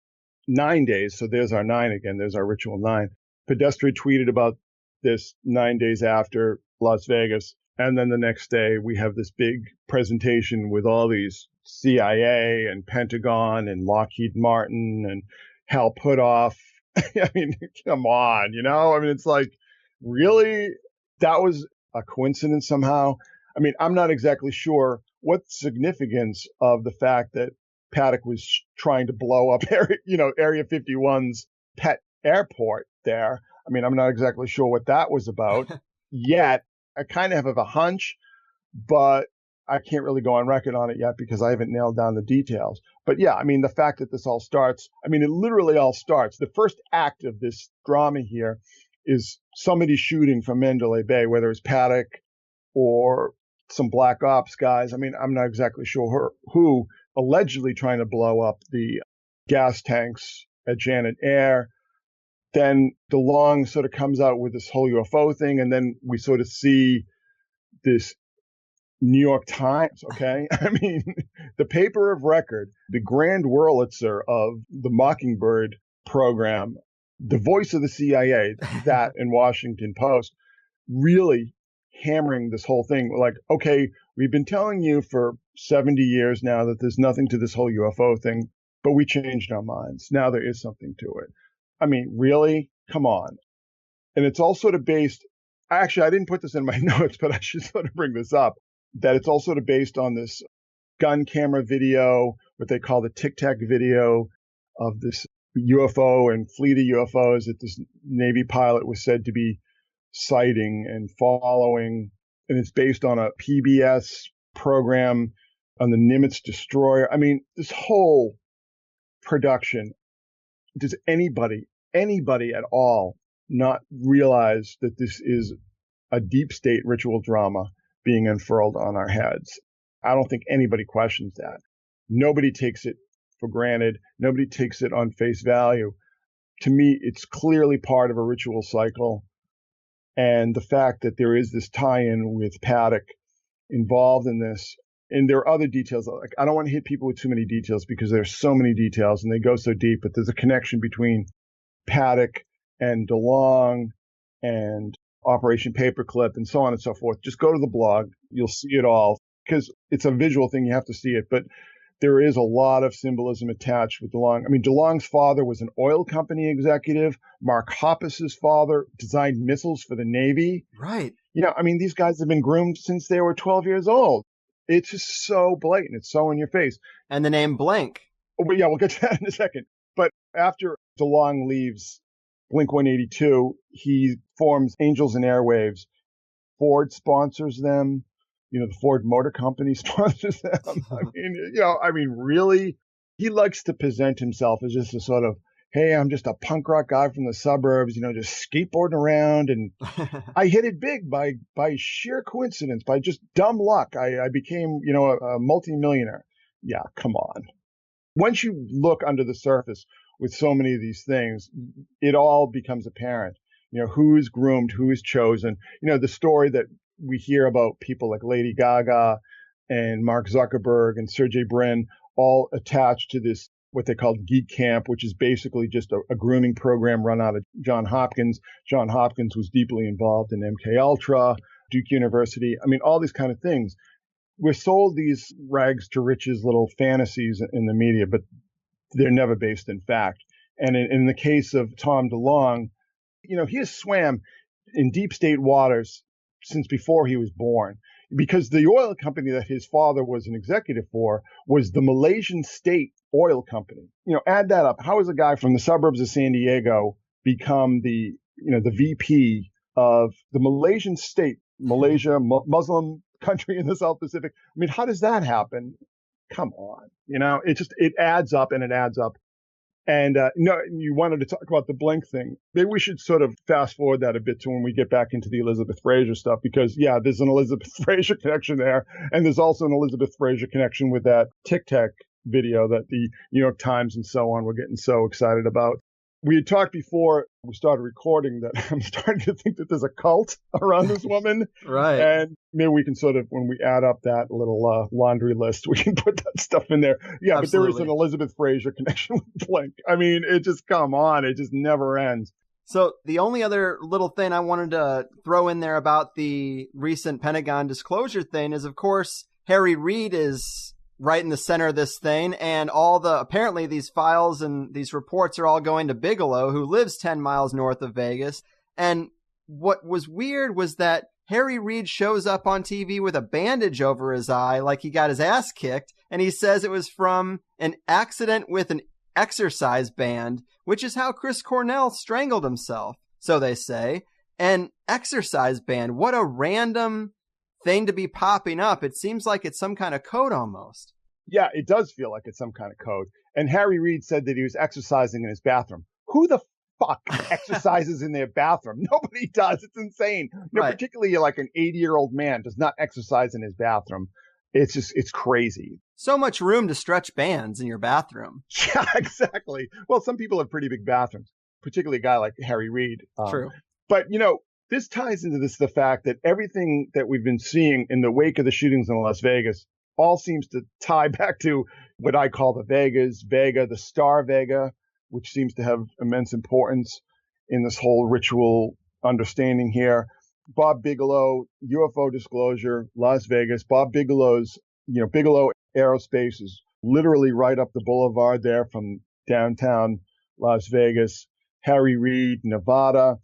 9 days. So there's our 9 again. There's our ritual 9. Podesta tweeted about this 9 days after Las Vegas. And then the next day we have this big presentation with all these CIA and Pentagon and Lockheed Martin and Hal Puthoff. I mean, come on, I mean, it's like, really? That was a coincidence somehow. I mean, I'm not exactly sure what significance of the fact that Paddock was trying to blow up Area 51's pet airport there. I mean, I'm not exactly sure what that was about yet. I kind of have a hunch, but I can't really go on record on it yet because I haven't nailed down the details. But yeah, I mean, the fact that this all starts, I mean, it literally all starts. The first act of this drama here is somebody shooting from Mandalay Bay, whether it's Paddock or some black ops guys. I mean, I'm not exactly sure who, allegedly trying to blow up the gas tanks at Janet Air. Then DeLonge sort of comes out with this whole UFO thing, and then we sort of see this New York Times, okay? I mean, the paper of record, the grand Wurlitzer of the Mockingbird program, the voice of the CIA, that in Washington Post, really hammering this whole thing. Like, okay, we've been telling you for 70 years now that there's nothing to this whole UFO thing, but we changed our minds. Now there is something to it. I mean, really? Come on. And it's all sort of based, actually, I didn't put this in my notes, but I should sort of bring this up, that it's all sort of based on this gun camera video, what they call the Tic Tac video of this UFO and fleet of UFOs that this Navy pilot was said to be sighting and following. And it's based on a PBS program on the Nimitz destroyer. I mean, this whole production, does anybody at all not realize that this is a deep state ritual drama being unfurled on our heads? I don't think anybody questions that. Nobody takes it for granted. Nobody takes it on face value. To me, it's clearly part of a ritual cycle. And the fact that there is this tie-in with Paddock involved in this, and there are other details. Like, I don't want to hit people with too many details because there's so many details and they go so deep, but there's a connection between Paddock and DeLong and Operation Paperclip and so on and so forth. Just go to the blog. You'll see it all because it's a visual thing. You have to see it. But there is a lot of symbolism attached with DeLong. I mean, DeLong's father was an oil company executive. Mark Hoppus's father designed missiles for the Navy. Right. You know, I mean, these guys have been groomed since they were 12 years old. It's just so blatant. It's so in your face. And the name Blink. Oh, but yeah, we'll get to that in a second. But after DeLong leaves Blink-182, he forms Angels and Airwaves. Ford sponsors them. You know, the Ford Motor Company sponsors them. I mean, really? He likes to present himself as just a sort of, hey, I'm just a punk rock guy from the suburbs, just skateboarding around. And I hit it big by sheer coincidence, by just dumb luck. I became, a multimillionaire. Yeah, come on. Once you look under the surface with so many of these things, it all becomes apparent. Who is groomed, who is chosen. The story that we hear about people like Lady Gaga and Mark Zuckerberg and Sergey Brin all attached to this, what they call Geek Camp, which is basically just a grooming program run out of Johns Hopkins. Johns Hopkins was deeply involved in MK Ultra, Duke University. I mean, all these kind of things. We're sold these rags to riches little fantasies in the media, but they're never based in fact. And in the case of Tom DeLong, he has swam in deep state waters since before he was born, because the oil company that his father was an executive for was the Malaysian State Oil Company. Add that up. How is a guy from the suburbs of San Diego become the VP of the Malaysian state, Malaysia, Muslim country in the South Pacific? I mean, how does that happen? Come on. It adds up and it adds up. And you wanted to talk about the Blink thing. Maybe we should sort of fast forward that a bit to when we get back into the Elizabeth Fraser stuff, because, yeah, there's an Elizabeth Fraser connection there. And there's also an Elizabeth Fraser connection with that Tic Tac video that the New York Times and so on were getting so excited about. We had talked before we started recording that I'm starting to think that there's a cult around this woman. Right. And maybe we can sort of, when we add up that little laundry list, we can put that stuff in there. Yeah, Absolutely. But there is an Elizabeth Fraser connection with Blink. I mean, it just, come on. It just never ends. So the only other little thing I wanted to throw in there about the recent Pentagon disclosure thing is, of course, Harry Reid is right in the center of this thing, and apparently these files and these reports are all going to Bigelow, who lives 10 miles north of Vegas. And what was weird was that Harry Reid shows up on TV with a bandage over his eye, like he got his ass kicked, and he says it was from an accident with an exercise band, which is how Chris Cornell strangled himself, so they say. An exercise band, what a random thing to be popping up. It seems like it's some kind of code almost. Yeah, it does feel like it's some kind of code. And Harry Reid said that he was exercising in his bathroom. Who the fuck exercises in their bathroom? Nobody does. It's insane. Right. Particularly like an 80-year-old man does not exercise in his bathroom. It's crazy. So much room to stretch bands in your bathroom. Yeah, exactly. Well, some people have pretty big bathrooms, particularly a guy like Harry Reid. True. But, this ties into the fact that everything that we've been seeing in the wake of the shootings in Las Vegas all seems to tie back to what I call the Vega, the Star Vega, which seems to have immense importance in this whole ritual understanding here. Bob Bigelow, UFO disclosure, Las Vegas. Bob Bigelow's, Bigelow Aerospace is literally right up the boulevard there from downtown Las Vegas. Harry Reid, Nevada.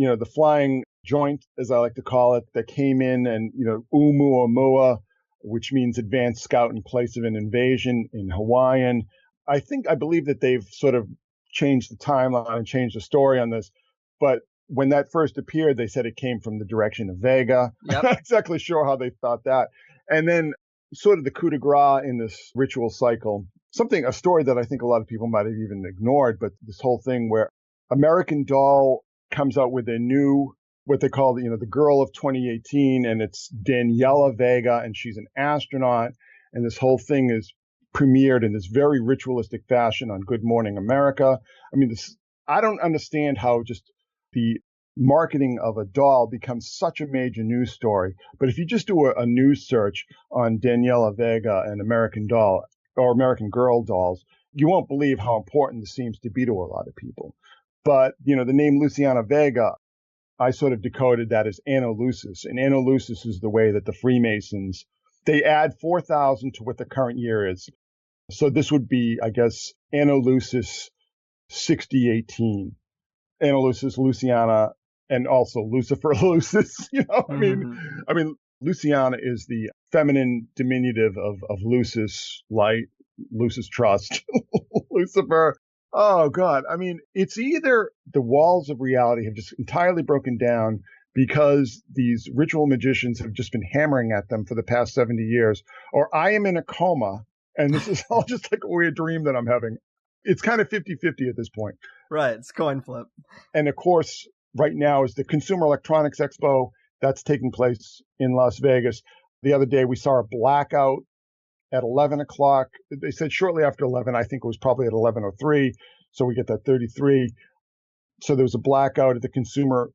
The flying joint, as I like to call it, that came in and, Oumuamua, which means advanced scout in place of an invasion in Hawaiian. I believe that they've sort of changed the timeline and changed the story on this. But when that first appeared, they said it came from the direction of Vega. Yep. I'm not exactly sure how they thought that. And then sort of the coup de grace in this ritual cycle, a story that I think a lot of people might have even ignored, but this whole thing where American Doll comes out with a new, what they call, the girl of 2018, and it's Daniela Vega, and she's an astronaut, and this whole thing is premiered in this very ritualistic fashion on Good Morning America. I mean, I don't understand how just the marketing of a doll becomes such a major news story. But if you just do a news search on Daniela Vega and American Doll or American Girl dolls, you won't believe how important this seems to be to a lot of people. But, the name Luciana Vega, I sort of decoded that as Anno-Lucis. And Anno-Lucis is the way that the Freemasons, they add 4,000 to what the current year is. So this would be, I guess, Anno-Lucis 6018. Anno-Lucis, Luciana, and also Lucifer Lucis. Mm-hmm. I mean, Luciana is the feminine diminutive of Lucis, light, Lucis trust, Lucifer. Oh God. I mean, it's either the walls of reality have just entirely broken down because these ritual magicians have just been hammering at them for the past 70 years, or I am in a coma and this is all just like a weird dream that I'm having. It's kind of 50-50 at this point. Right. It's coin flip. And of course, right now is the Consumer Electronics Expo that's taking place in Las Vegas. The other day, we saw a blackout at 11 o'clock. They said shortly after 11, I think it was probably at 11:03. So we get that 33. So there was a blackout at the Consumer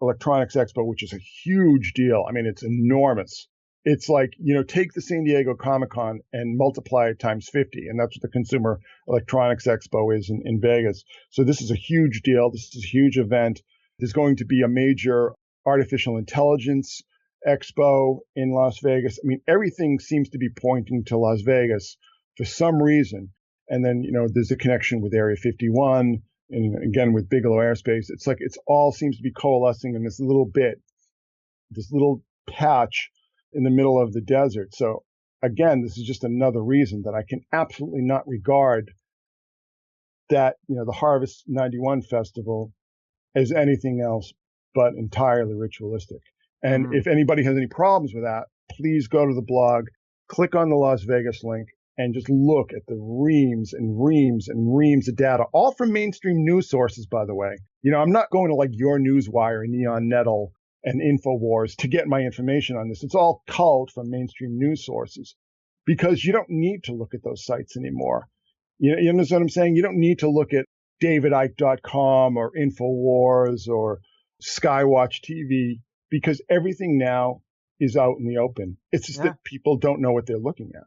Electronics Expo, which is a huge deal. I mean, it's enormous. It's like, take the San Diego Comic-Con and multiply it times 50. And that's what the Consumer Electronics Expo is in Vegas. So this is a huge deal. This is a huge event. There's going to be a major artificial intelligence expo in Las Vegas. I mean, everything seems to be pointing to Las Vegas for some reason. And then, there's a connection with Area 51 and again with Bigelow Airspace. It's like it's all seems to be coalescing in this little patch in the middle of the desert. So again, this is just another reason that I can absolutely not regard that, the Harvest 91 festival as anything else but entirely ritualistic. And if anybody has any problems with that, please go to the blog, click on the Las Vegas link, and just look at the reams and reams and reams of data, all from mainstream news sources, by the way. I'm not going to like Your Newswire, Neon Nettle, and InfoWars to get my information on this. It's all culled from mainstream news sources because you don't need to look at those sites anymore. You understand what I'm saying? You don't need to look at davidike.com or InfoWars or Skywatch TV because everything now is out in the open. It's just that people don't know what they're looking at.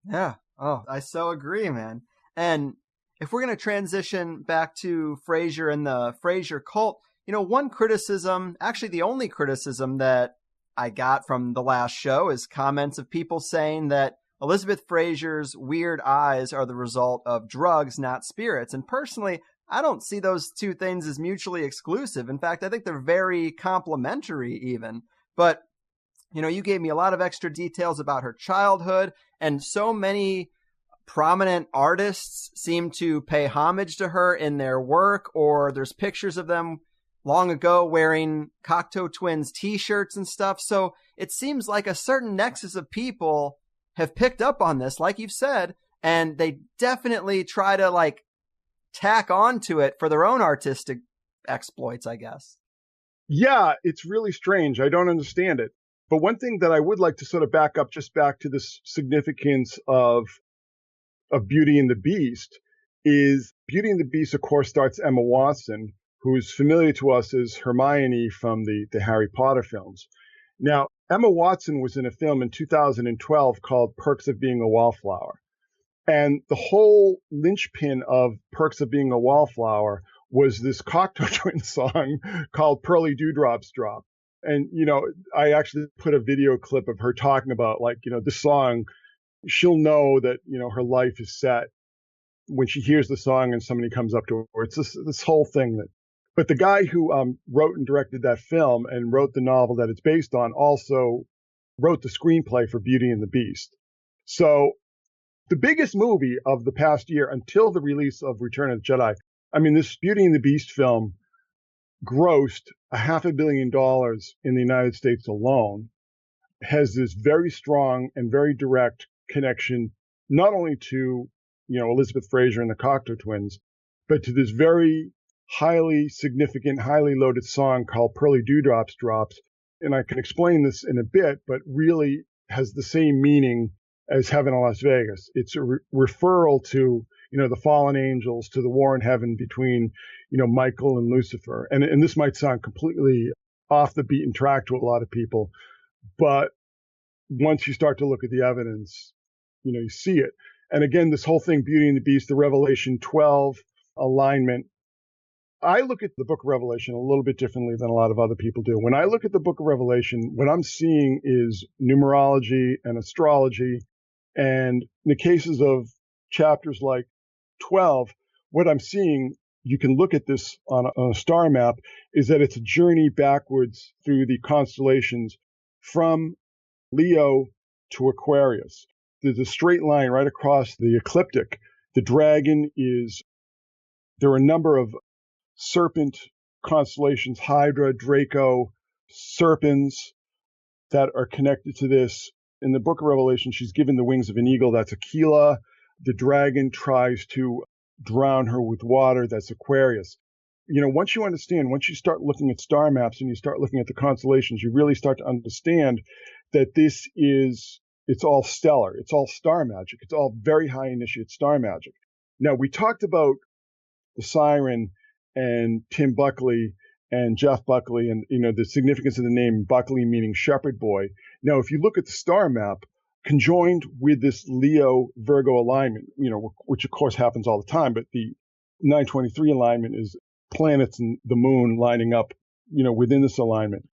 Yeah. Oh, I so agree, man. And if we're going to transition back to Fraser and the Fraser cult, one criticism, actually the only criticism that I got from the last show is comments of people saying that Elizabeth Fraser's weird eyes are the result of drugs, not spirits. And personally, I don't see those two things as mutually exclusive. In fact, I think they're very complementary even. But, you gave me a lot of extra details about her childhood, and so many prominent artists seem to pay homage to her in their work, or there's pictures of them long ago wearing Cocteau Twins t-shirts and stuff. So it seems like a certain nexus of people have picked up on this, like you've said, and they definitely try to tack onto it for their own artistic exploits, I guess. Yeah, it's really strange. I don't understand it. But one thing that I would like to sort of back to this significance of Beauty and the Beast is Beauty and the Beast, of course, starts Emma Watson, who is familiar to us as Hermione from the Harry Potter films. Now, Emma Watson was in a film in 2012 called Perks of Being a Wallflower. And the whole linchpin of Perks of Being a Wallflower was this Cocteau Twins song called Pearly Dewdrops Drop. And, I actually put a video clip of her talking about this song. She'll know that, her life is set when she hears the song and somebody comes up to her. It's this whole thing but the guy who wrote and directed that film and wrote the novel that it's based on also wrote the screenplay for Beauty and the Beast. So the biggest movie of the past year until the release of Return of the Jedi. I mean, this Beauty and the Beast film grossed $500 million in the United States alone, has this very strong and very direct connection, not only to, Elizabeth Fraser and the Cocteau Twins, but to this very highly significant, highly loaded song called Pearly Dewdrops Drops. And I can explain this in a bit, but really has the same meaning as Heaven in Las Vegas. It's a referral to, the fallen angels, to the war in heaven between, Michael and Lucifer. And this might sound completely off the beaten track to a lot of people, but once you start to look at the evidence, you see it. And again, this whole thing, Beauty and the Beast, the Revelation 12 alignment. I look at the book of Revelation a little bit differently than a lot of other people do. When I look at the book of Revelation, what I'm seeing is numerology and astrology. And in the cases of chapters like 12, what I'm seeing, you can look at this on a star map, is that it's a journey backwards through the constellations from Leo to Aquarius. There's a straight line right across the ecliptic. The dragon there are a number of serpent constellations, Hydra, Draco, serpents that are connected to this. In the book of Revelation, she's given the wings of an eagle. That's Aquila. The dragon tries to drown her with water. That's Aquarius. Once you understand, once you start looking at star maps and you start looking at the constellations, you really start to understand that it's all stellar. It's all star magic. It's all very high initiate star magic. Now, we talked about the Siren and Tim Buckley and Jeff Buckley and, the significance of the name Buckley meaning shepherd boy. Now, if you look at the star map, conjoined with this Leo Virgo alignment, which of course happens all the time, but the 923 alignment is planets and the moon lining up, within this alignment.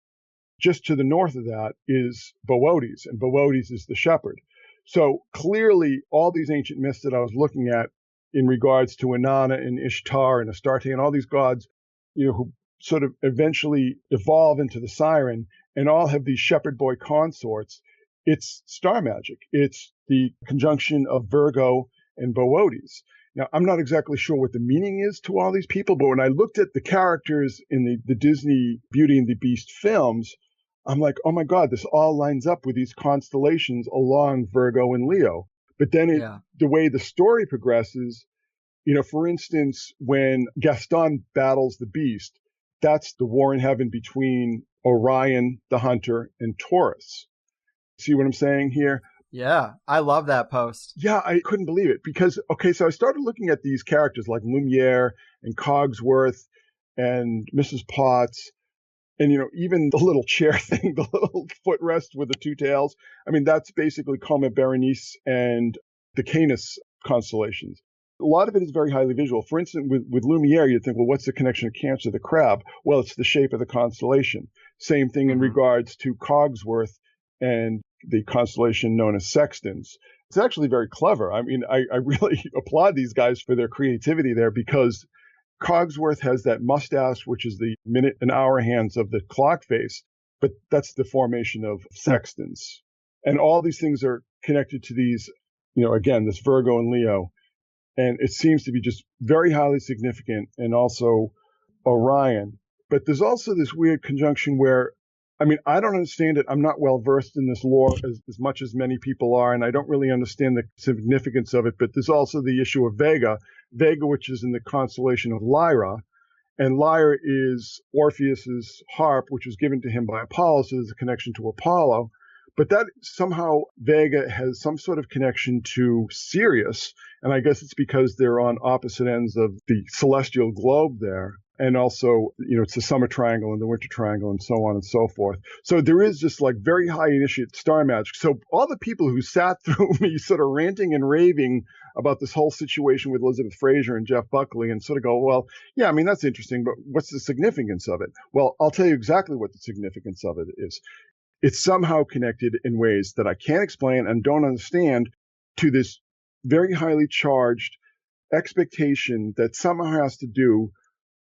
Just to the north of that is Boötes, and Boötes is the shepherd. So clearly all these ancient myths that I was looking at in regards to Inanna and Ishtar and Astarte and all these gods, who sort of eventually evolve into the Siren and all have these shepherd boy consorts, it's star magic. It's the conjunction of Virgo and Boötes. Now, I'm not exactly sure what the meaning is to all these people, but when I looked at the characters in the Disney Beauty and the Beast films, I'm like, oh my God, this all lines up with these constellations along Virgo and Leo. But then the way the story progresses, for instance, when Gaston battles the beast, that's the war in heaven between Orion, the hunter, and Taurus. See what I'm saying here? Yeah, I love that post. Yeah, I couldn't believe it because, so I started looking at these characters like Lumiere and Cogsworth and Mrs. Potts and, even the little chair thing, the little footrest with the two tails. I mean, that's basically Comet Berenice and the Canis constellations. A lot of it is very highly visual. For instance, with Lumiere, you'd think, well, what's the connection of Cancer to the crab? Well, it's the shape of the constellation. Same thing in regards to Cogsworth and the constellation known as Sextans. It's actually very clever. I mean, I really applaud these guys for their creativity there because Cogsworth has that mustache, which is the minute and hour hands of the clock face, but that's the formation of Sextans. And all these things are connected to these, again, this Virgo and Leo. And it seems to be just very highly significant and also Orion. But there's also this weird conjunction where, I don't understand it. I'm not well versed in this lore as much as many people are, and I don't really understand the significance of it. But there's also the issue of Vega, which is in the constellation of Lyra. And Lyra is Orpheus's harp, which was given to him by Apollo, so there's a connection to Apollo. But that somehow Vega has some sort of connection to Sirius, and I guess it's because they're on opposite ends of the celestial globe there. And also, it's the summer triangle and the winter triangle and so on and so forth. So there is just like very high initiate star magic. So all the people who sat through me sort of ranting and raving about this whole situation with Elizabeth Fraser and Jeff Buckley and sort of go, well, yeah, that's interesting, but what's the significance of it? Well, I'll tell you exactly what the significance of it is. It's somehow connected in ways that I can't explain and don't understand to this very highly charged expectation that somehow has to do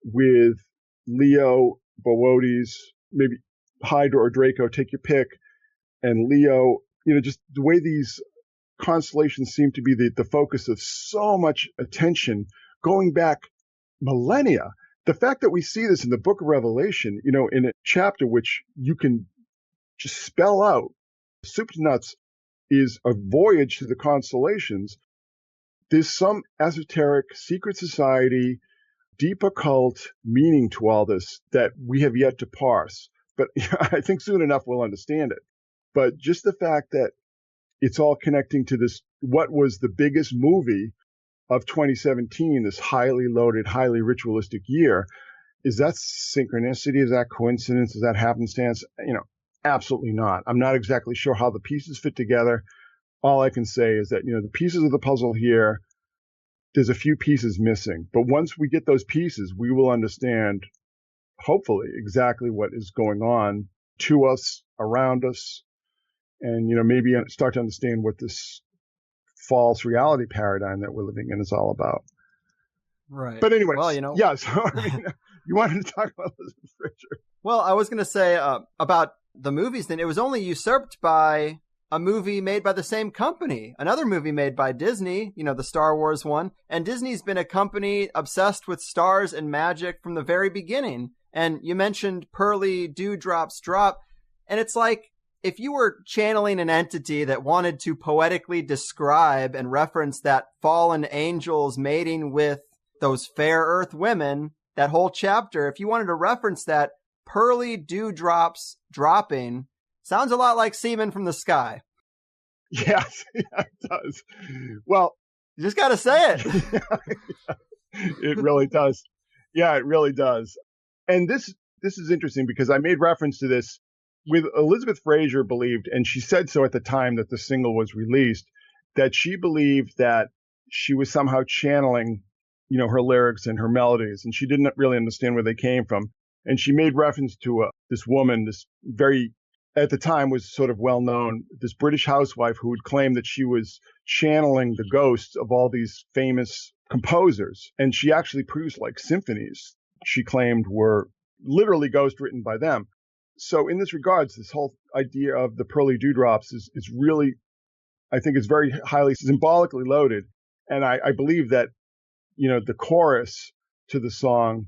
with Leo, Boötes, maybe Hydra or Draco, take your pick, and Leo, just the way these constellations seem to be the focus of so much attention going back millennia. The fact that we see this in the book of Revelation, in a chapter which you can just spell out, soup to nuts, is a voyage to the constellations. There's some esoteric secret society, deep occult meaning to all this that we have yet to parse. But I think soon enough we'll understand it. But just the fact that it's all connecting to this, what was the biggest movie of 2017, this highly loaded, highly ritualistic year, is that synchronicity? Is that coincidence? Is that happenstance? Absolutely not. I'm not exactly sure how the pieces fit together. All I can say is that, the pieces of the puzzle here, there's a few pieces missing. But once we get those pieces, we will understand, hopefully, exactly what is going on to us, around us, and, maybe start to understand what this false reality paradigm that we're living in is all about. Right. But anyway, well, yeah, so you wanted to talk about Elizabeth Fraser. Well, I was going to say about the movies then, it was only usurped by a movie made by the same company, another movie made by Disney, the Star Wars one. And Disney's been a company obsessed with stars and magic from the very beginning. And you mentioned Pearly Dewdrops Drop. And it's like, if you were channeling an entity that wanted to poetically describe and reference that fallen angels mating with those fair earth women, that whole chapter, if you wanted to reference that, Pearly Dewdrops Dropping sounds a lot like semen from the sky. Yes, yeah, it does. Well, you just got to say it. It really does. Yeah, it really does. And this is interesting because I made reference to this with Elizabeth Fraser believed, and she said so at the time that the single was released, that she believed that she was somehow channeling, her lyrics and her melodies, and she didn't really understand where they came from. And she made reference to this woman, this very, at the time was sort of well known, this British housewife who would claim that she was channeling the ghosts of all these famous composers. And she actually produced like symphonies she claimed were literally ghost written by them. So in this regards, this whole idea of the Pearly Dewdrops is really, I think it's very highly symbolically loaded. And I believe that, the chorus to the song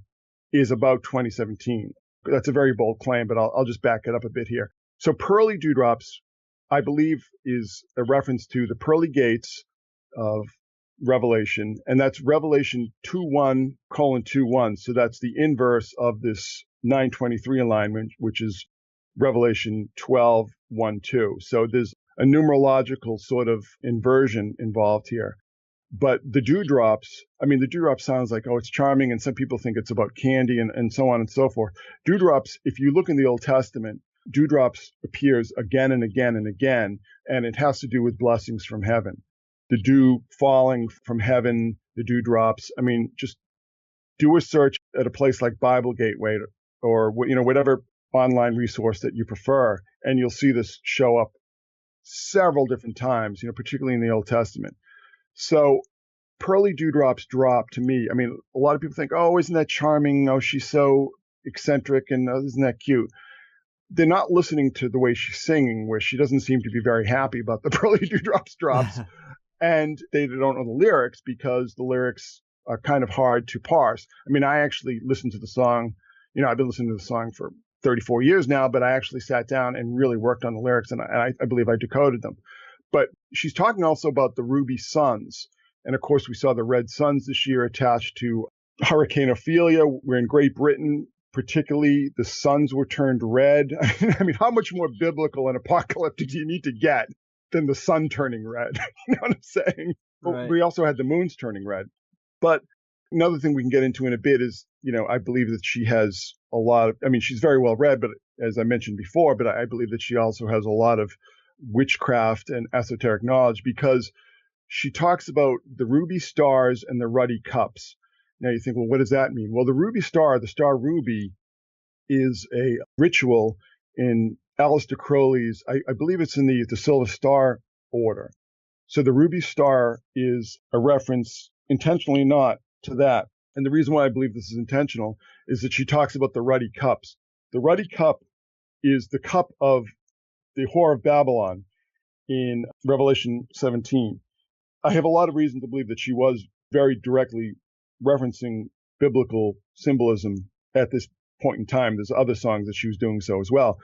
is about 2017. That's a very bold claim, but I'll just back it up a bit here. So Pearly Dewdrops, I believe, is a reference to the pearly gates of Revelation, and that's Revelation 2:1:2:1. So that's the inverse of this 9:23 alignment, which is Revelation 12:1:2. So there's a numerological sort of inversion involved here. But the dewdrops, the dewdrop sounds like, oh, it's charming, and some people think it's about candy and so on and so forth. Dewdrops, if you look in the Old Testament, dewdrops appears again and again and again, and it has to do with blessings from heaven. The dew falling from heaven, the dewdrops. Just do a search at a place like Bible Gateway or whatever online resource that you prefer, and you'll see this show up several different times, particularly in the Old Testament. So Pearly Dewdrops Drop, to me, a lot of people think, oh, isn't that charming? Oh, she's so eccentric, and isn't that cute? They're not listening to the way she's singing, where she doesn't seem to be very happy about the Pearly Dewdrops Drops. And they don't know the lyrics because the lyrics are kind of hard to parse. I actually listened to the song. I've been listening to the song for 34 years now, but I actually sat down and really worked on the lyrics, and I believe I decoded them. But she's talking also about the ruby suns. And of course, we saw the red suns this year attached to Hurricane Ophelia. We're in Great Britain, particularly. The suns were turned red. How much more biblical and apocalyptic do you need to get than the sun turning red? You know what I'm saying? Right. But we also had the moons turning red. But another thing we can get into in a bit is, I believe that she has a lot of, she's very well read, but as I mentioned before, but I believe that she also has a lot of witchcraft and esoteric knowledge, because she talks about the ruby stars and the ruddy cups. Now you think, well, what does that mean? Well, the ruby star, the star ruby, is a ritual in Aleister Crowley's, I believe it's in the Silver Star order. So the ruby star is a reference, intentionally not, to that. And the reason why I believe this is intentional is that she talks about the ruddy cups. The ruddy cup is the cup of the Whore of Babylon. in Revelation 17. I have a lot of reason to believe that she was very directly referencing biblical symbolism at this point in time. There's other songs that she was doing so as well.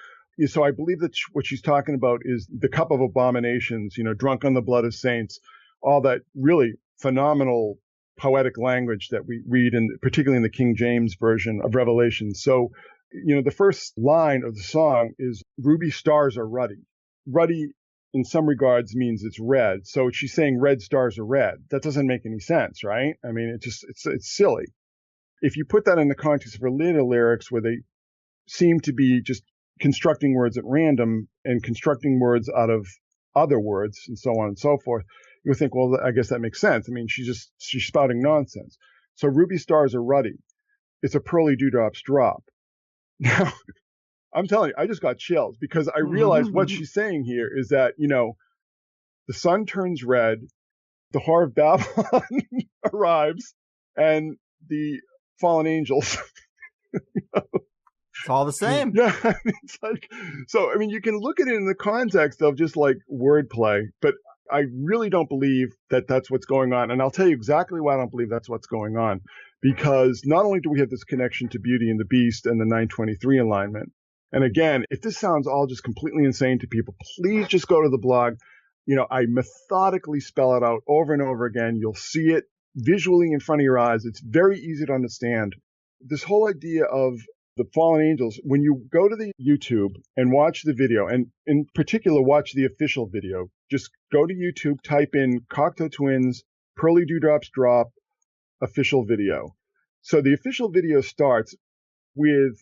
So I believe that what she's talking about is the cup of abominations, drunk on the blood of saints, all that really phenomenal poetic language that we read, particularly in the King James version of Revelation. So, the first line of the song is ruby stars are ruddy. Ruddy in some regards means it's red. So she's saying red stars are red. That doesn't make any sense, right? I mean, it's silly. If you put that in the context of her later lyrics where they seem to be just constructing words at random and constructing words out of other words and so on and so forth, you think, well, I guess that makes sense. I mean, she's spouting nonsense. So ruby stars are ruddy. It's a pearly dewdrops drop. Now, I'm telling you, I just got chills because I realized what she's saying here is that, the sun turns red, the Whore of Babylon arrives, and the fallen angels. It's all the same. Yeah. It's like, so, I mean, you can look at it in the context of just like wordplay, but I really don't believe that that's what's going on. And I'll tell you exactly why I don't believe that's what's going on. Because not only do we have this connection to Beauty and the Beast and the 923 alignment, and again, if this sounds all just completely insane to people, please just go to the blog. I methodically spell it out over and over again. You'll see it visually in front of your eyes. It's very easy to understand. This whole idea of the fallen angels, when you go to the YouTube and watch the video, and in particular watch the official video, just go to YouTube, type in Cocteau Twins, Pearly Dewdrops Drop, official video. So the official video starts with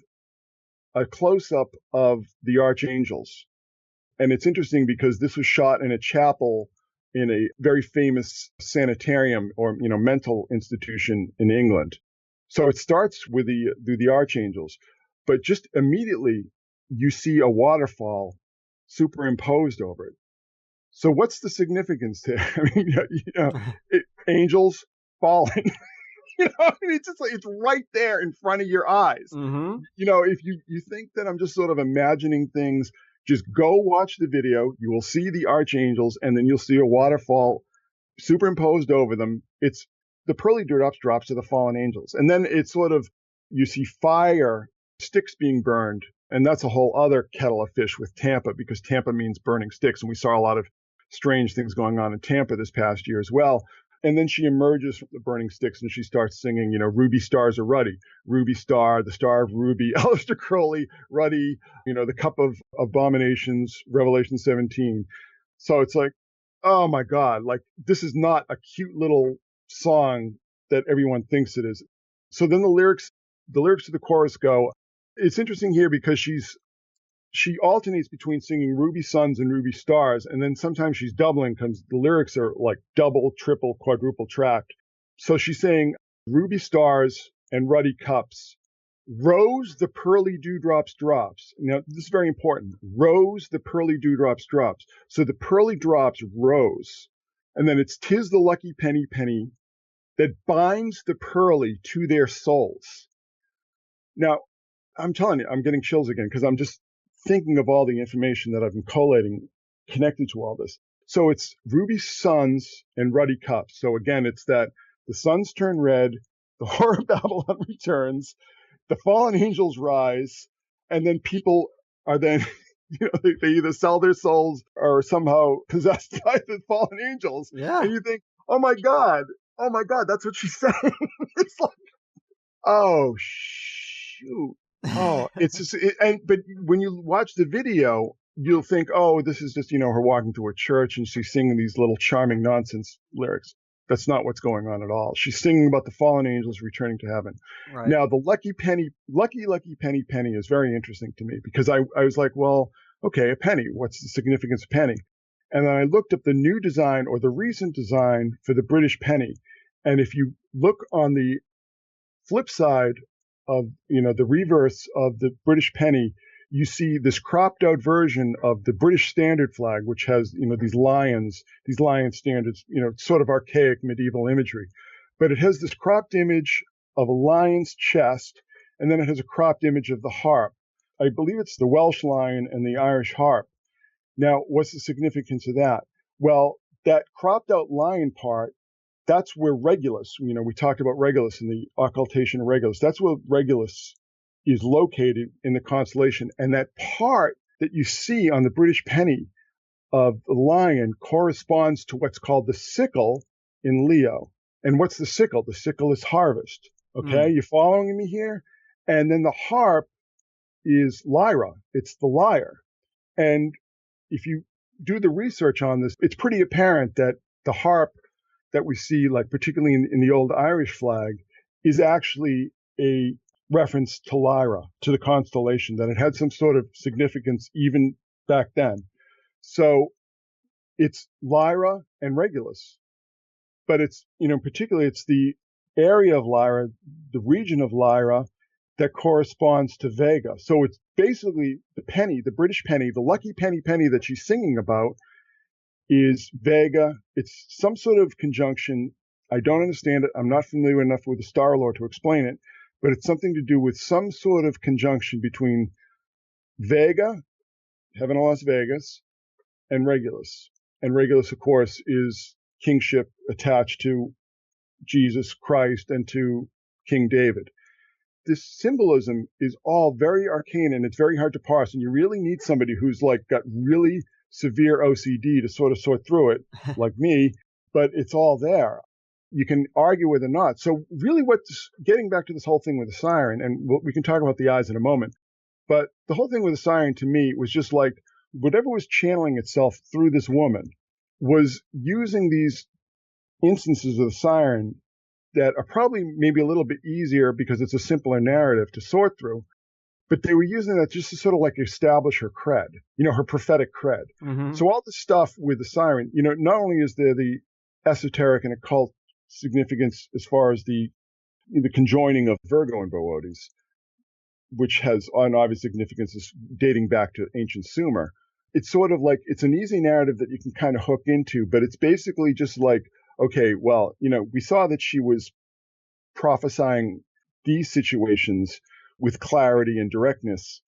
a close-up of the archangels. And it's interesting because this was shot in a chapel in a very famous sanitarium or, mental institution in England. So it starts with the archangels, but just immediately you see a waterfall superimposed over it. So what's the significance there? I mean, angels falling. It's just like it's right there in front of your eyes. If you think that I'm just sort of imagining things, just go watch the video. You will see the archangels, and then you'll see a waterfall superimposed over them. It's the pearly dewdrops drops to the fallen angels. And then it's sort of, you see fire, sticks being burned. And that's a whole other kettle of fish with Tampa, because Tampa means burning sticks. And we saw a lot of strange things going on in Tampa this past year as well. And then she emerges from the burning sticks and she starts singing, ruby stars are ruddy, ruby star, the star of ruby, Aleister Crowley, ruddy, the cup of abominations, Revelation 17. So it's like, oh my God, like this is not a cute little song that everyone thinks it is. So then the lyrics to the chorus go, it's interesting here because she alternates between singing ruby suns and ruby stars, and then sometimes she's doubling because the lyrics are like double, triple, quadruple tracked. So she's saying ruby stars and ruddy cups, rose the pearly dewdrops drops. Now, this is very important. Rose the pearly dewdrops drops. So the pearly drops rose, and then it's 'tis the lucky penny penny that binds the pearly to their souls. Now, I'm telling you, I'm getting chills again because I'm just thinking of all the information that I've been collating connected to all this. So it's ruby suns and ruddy cups. So again, it's that the suns turn red, the Whore of Babylon returns, the fallen angels rise, and then people are then, they either sell their souls or somehow possessed by the fallen angels. Yeah. And you think, oh my God, that's what she's saying. It's like, oh, shoot. Oh, it's just, but when you watch the video, you'll think, oh, this is just, her walking to a church and she's singing these little charming nonsense lyrics. That's not what's going on at all. She's singing about the fallen angels returning to heaven. Right. Now, the lucky penny penny is very interesting to me because I was like, well, okay, a penny. What's the significance of penny? And then I looked up the new design or the recent design for the British penny. And if you look on the flip side of, the reverse of the British penny, you see this cropped out version of the British standard flag, which has, these lion standards, sort of archaic medieval imagery. But it has this cropped image of a lion's chest, and then it has a cropped image of the harp. I believe it's the Welsh lion and the Irish harp. Now, what's the significance of that? Well, that cropped out lion part, that's where Regulus, we talked about Regulus and the occultation of Regulus. That's where Regulus is located in the constellation. And that part that you see on the British penny of the lion corresponds to what's called the sickle in Leo. And what's the sickle? The sickle is harvest. Okay, You following me here? And then the harp is lyra. It's the lyre. And if you do the research on this, it's pretty apparent that the harp that we see, like particularly in the old Irish flag, is actually a reference to Lyra, to the constellation, that it had some sort of significance even back then. So it's Lyra and Regulus, but it's, particularly it's the area of Lyra, the region of Lyra that corresponds to Vega. So it's basically the penny, the British penny, the lucky penny that she's singing about is Vega. It's some sort of conjunction. I don't understand it. I'm not familiar enough with the star lore to explain it, but it's something to do with some sort of conjunction between Vega, heaven of Las Vegas, and Regulus. And Regulus, of course, is kingship attached to Jesus Christ and to King David. This symbolism is all very arcane and it's very hard to parse. And you really need somebody who's like got really severe OCD to sort through it, like me, but it's all there. You can argue with it or not. So really getting back to this whole thing with the siren, and we can talk about the eyes in a moment, but the whole thing with the siren to me was just like whatever was channeling itself through this woman was using these instances of the siren that are probably maybe a little bit easier because it's a simpler narrative to sort through. But they were using that just to sort of like establish her cred, her prophetic cred. Mm-hmm. So all the stuff with the siren, not only is there the esoteric and occult significance as far as the conjoining of Virgo and Boötes, which has an obvious significance dating back to ancient Sumer. It's sort of like, it's an easy narrative that you can kind of hook into, but it's basically just like, okay, well, we saw that she was prophesying these situations with clarity and directness.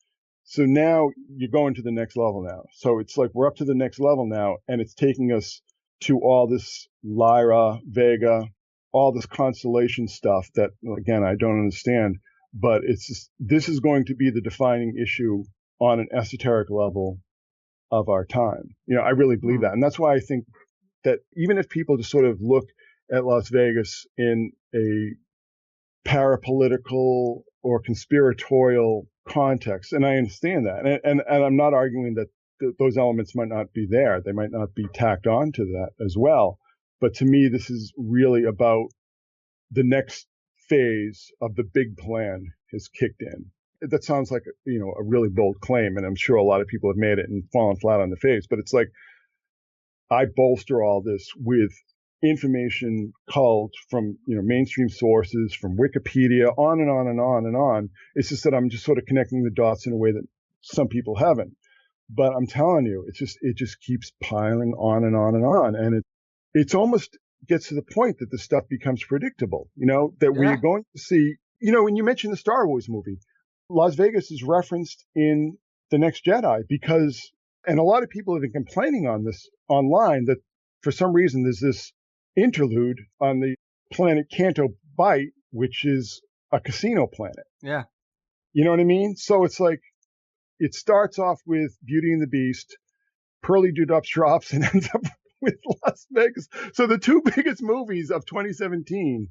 So now you're going to the next level now. So it's like we're up to the next level now, and it's taking us to all this Lyra, Vega, all this constellation stuff that, again, I don't understand. But it's just, this is going to be the defining issue on an esoteric level of our time. I really believe that. And that's why I think that even if people just sort of look at Las Vegas in a parapolitical or conspiratorial context, and I understand that, and I'm not arguing that those elements might not be there. They might not be tacked on to that as well. But to me, this is really about the next phase of the big plan has kicked in. That sounds like a really bold claim, and I'm sure a lot of people have made it and fallen flat on their face. But it's like I bolster all this with information culled from mainstream sources, from Wikipedia, on and on and on and on. It's just that I'm just sort of connecting the dots in a way that some people haven't. But I'm telling you, it just keeps piling on and on and on, and it's almost gets to the point that the stuff becomes predictable. That we're going to see. When you mentioned the Star Wars movie, Las Vegas is referenced in The Next Jedi because, and a lot of people have been complaining on this online that for some reason there's this interlude on the planet Canto Bight, which is a casino planet. Yeah. You know what I mean? So it's like, it starts off with Beauty and the Beast, Pearly drops and ends up with Las Vegas. So the two biggest movies of 2017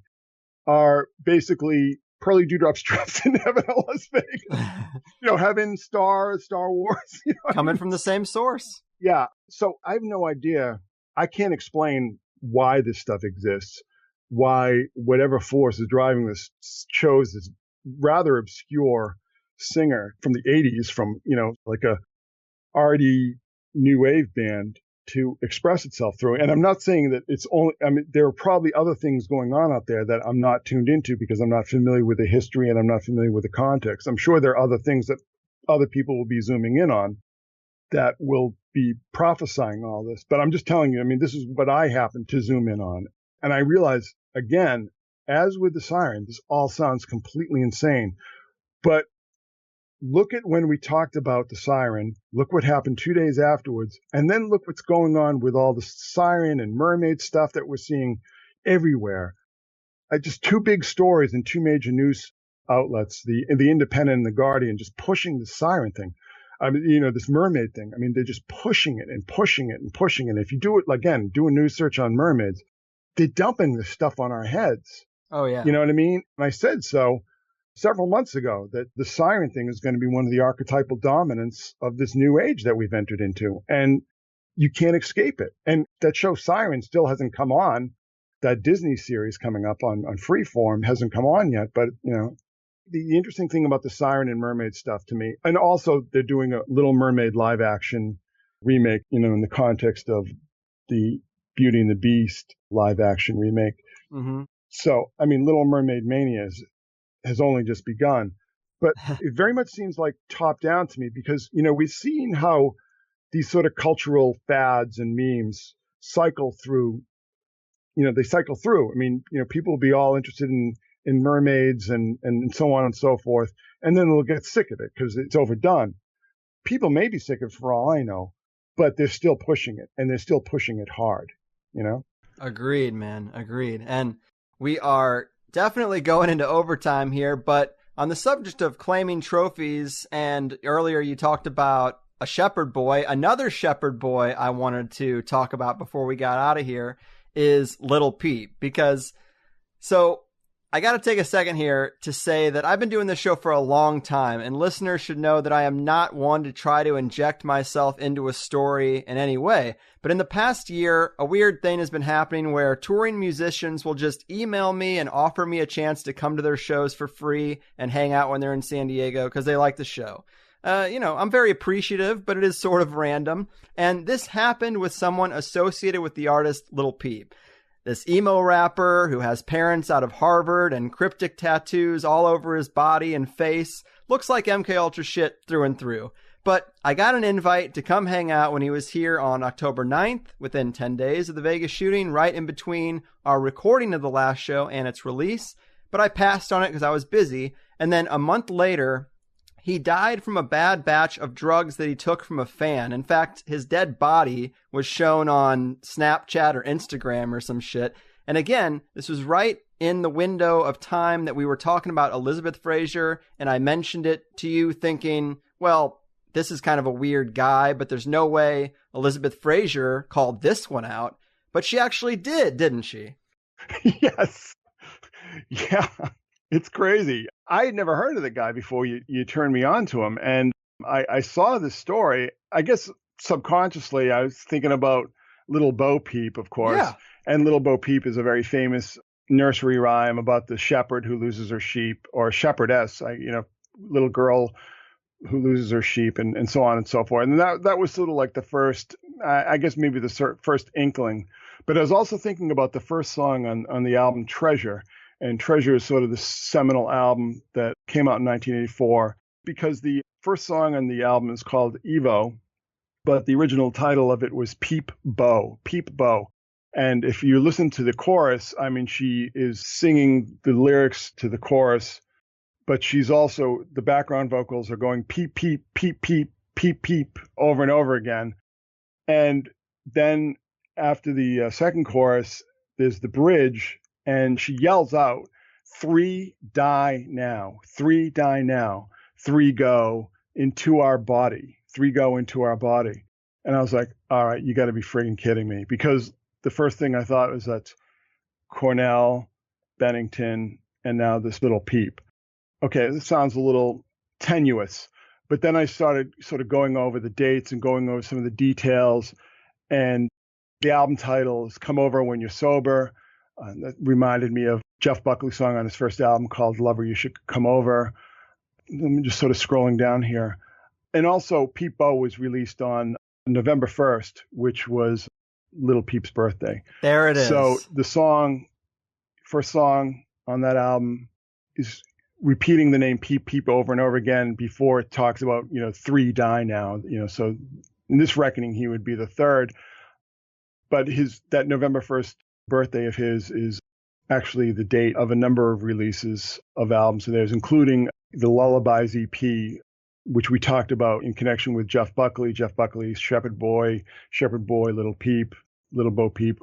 are basically Pearly drops in Heaven at Las Vegas. Heaven, Star Wars. Coming from the same source. Yeah. So I have no idea. I can't explain why this stuff exists, why whatever force is driving this chose this rather obscure singer from the 80s, from, like a arty new wave band to express itself through. And I'm not saying that it's only, there are probably other things going on out there that I'm not tuned into because I'm not familiar with the history and I'm not familiar with the context. I'm sure there are other things that other people will be zooming in on that will be prophesying all this. But I'm just telling you, this is what I happen to zoom in on. And I realize, again, as with the siren, this all sounds completely insane. But look at when we talked about the Siren, look what happened 2 days afterwards, and then look what's going on with all the Siren and mermaid stuff that we're seeing everywhere. Just two big stories in two major news outlets, the Independent and the Guardian, just pushing the Siren thing. I mean, this mermaid thing. I mean, they're just pushing it and pushing it and pushing it. If you do it, again, do a news search on mermaids, they're dumping this stuff on our heads. Oh, yeah. You know what I mean? And I said so several months ago that the Siren thing is going to be one of the archetypal dominants of this new age that we've entered into. And you can't escape it. And that show Siren still hasn't come on. That Disney series coming up on Freeform hasn't come on yet. But, the interesting thing about the Siren and mermaid stuff to me, and also they're doing a Little Mermaid live action remake, in the context of the Beauty and the Beast live action remake. Mm-hmm. So, I mean, Little Mermaid Mania has only just begun, but it very much seems like top down to me because, we've seen how these sort of cultural fads and memes cycle through, they cycle through. I mean, people will be all interested in mermaids and so on and so forth. And then they'll get sick of it because it's overdone. People may be sick of it for all I know, but they're still pushing it and they're still pushing it hard, Agreed, man. Agreed. And we are definitely going into overtime here, but on the subject of claiming trophies, and earlier you talked about a shepherd boy, another shepherd boy I wanted to talk about before we got out of here is Little Peep, because I got to take a second here to say that I've been doing this show for a long time, and listeners should know that I am not one to try to inject myself into a story in any way. But in the past year, a weird thing has been happening where touring musicians will just email me and offer me a chance to come to their shows for free and hang out when they're in San Diego because they like the show. I'm very appreciative, but it is sort of random. And this happened with someone associated with the artist Little Peep. This emo rapper who has parents out of Harvard and cryptic tattoos all over his body and face looks like MK Ultra shit through and through. But I got an invite to come hang out when he was here on October 9th, within 10 days of the Vegas shooting, right in between our recording of the last show and its release. But I passed on it because I was busy. And then a month later, he died from a bad batch of drugs that he took from a fan. In fact, his dead body was shown on Snapchat or Instagram or some shit. And again, this was right in the window of time that we were talking about Elizabeth Fraser, and I mentioned it to you thinking, well, this is kind of a weird guy, but there's no way Elizabeth Fraser called this one out. But she actually did, didn't she? Yes. Yeah. It's crazy. I had never heard of the guy before you turned me on to him. And I saw this story. I guess subconsciously I was thinking about Little Bo Peep, of course. Yeah. And Little Bo Peep is a very famous nursery rhyme about the shepherd who loses her sheep, or shepherdess, little girl who loses her sheep, and so on and so forth. And that was sort of like the first, I guess maybe the first inkling. But I was also thinking about the first song on the album Treasure. And Treasure is sort of the seminal album that came out in 1984 because the first song on the album is called Evo, but the original title of it was Peep Bo. And if you listen to the chorus, I mean, she is singing the lyrics to the chorus, but she's also, the background vocals are going peep, peep, peep, peep, peep, peep over and over again. And then after the second chorus, there's the bridge. And she yells out, 3 die now, 3 die now, 3 go into our body, 3 go into our body. And I was like, all right, you got to be friggin' kidding me. Because the first thing I thought was that Cornell, Bennington, and now this Little Peep. Okay, this sounds a little tenuous. But then I started sort of going over the dates and going over some of the details. And the album title is Come Over When You're Sober. That reminded me of Jeff Buckley's song on his first album called Lover You Should Come Over. I'm just sort of scrolling down here. And also, Peep Bo was released on November 1st, which was Little Peep's birthday. There it is. So the first song on that album is repeating the name Peep Peep over and over again before it talks about, 3 die now. So in this reckoning, he would be the third. But that November 1st birthday of his is actually the date of a number of releases of albums of theirs, including the Lullabies EP which we talked about in connection with Jeff Buckley's Shepherd Boy, Little Peep, Little Bo Peep,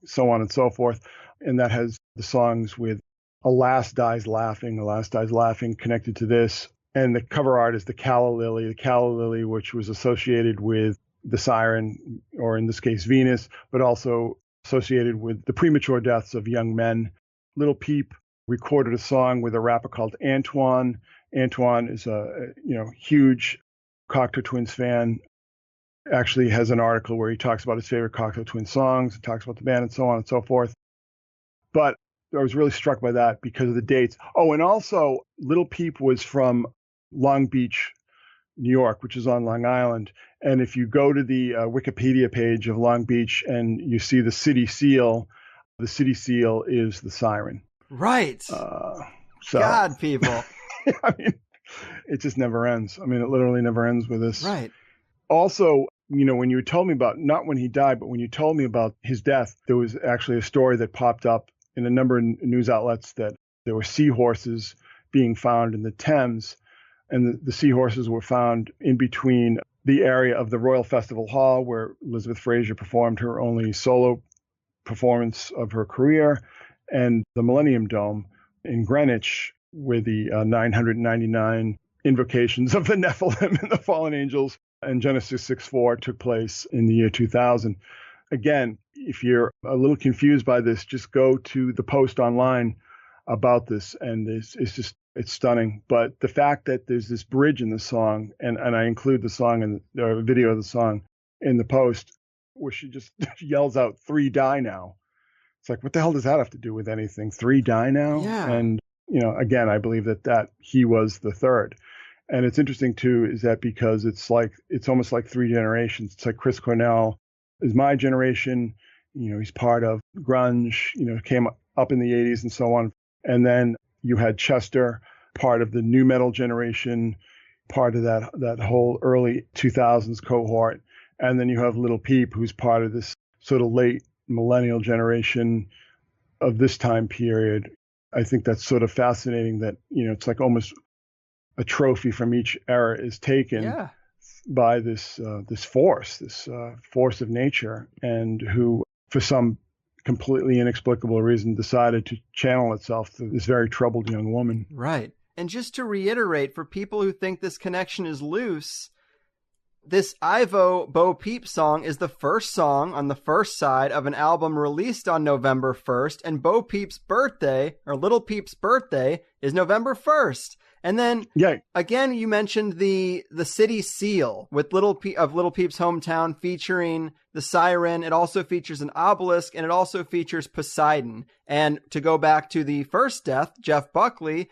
so on and so forth. And that has the songs with Alas Dies Laughing connected to this. And the cover art is the calla lily, which was associated with the siren, or in this case, Venus, but also associated with the premature deaths of young men. Little Peep recorded a song with a rapper called Antoine. Antoine is a huge Cocteau Twins fan. Actually has an article where he talks about his favorite Cocteau Twins songs, and talks about the band and so on and so forth. But I was really struck by that because of the dates. Oh, and also Little Peep was from Long Beach, New York, which is on Long Island. And if you go to the Wikipedia page of Long Beach and you see the city seal is the siren. Right. God, people. I mean, it just never ends. I mean, it literally never ends with this. Right. Also, when you told me about, not when he died, but when you told me about his death, there was actually a story that popped up in a number of news outlets that there were seahorses being found in the Thames. And the seahorses were found in between the area of the Royal Festival Hall, where Elizabeth Fraser performed her only solo performance of her career, and the Millennium Dome in Greenwich, where the 999 invocations of the Nephilim and the fallen angels and Genesis 6:4 took place in the year 2000. Again, if you're a little confused by this, just go to the post online about this, and it's stunning. But the fact that there's this bridge in the song, and I include the song and the video of the song in the post, where she just yells out, 3 die now. It's like, what the hell does that have to do with anything? 3 die now? Yeah. And, again, I believe that he was the third. And it's interesting, too, is that because it's almost like 3 generations. It's like Chris Cornell is my generation. He's part of grunge, came up in the 80s and so on. And then you had Chester, part of the new metal generation, part of that whole early 2000s cohort. And then you have Little Peep, who's part of this sort of late millennial generation of this time period. I think that's sort of fascinating that, it's like almost a trophy from each era is taken by this force of nature, and who, for some completely inexplicable reason, decided to channel itself through this very troubled young woman. Right. And just to reiterate, for people who think this connection is loose, this Ivo Bo Peep song is the first song on the first side of an album released on November 1st, and Bo Peep's birthday, or Little Peep's birthday, is November 1st. And then, again, you mentioned the city seal with Little Peep's hometown featuring the siren. It also features an obelisk, and it also features Poseidon. And to go back to the first death, Jeff Buckley,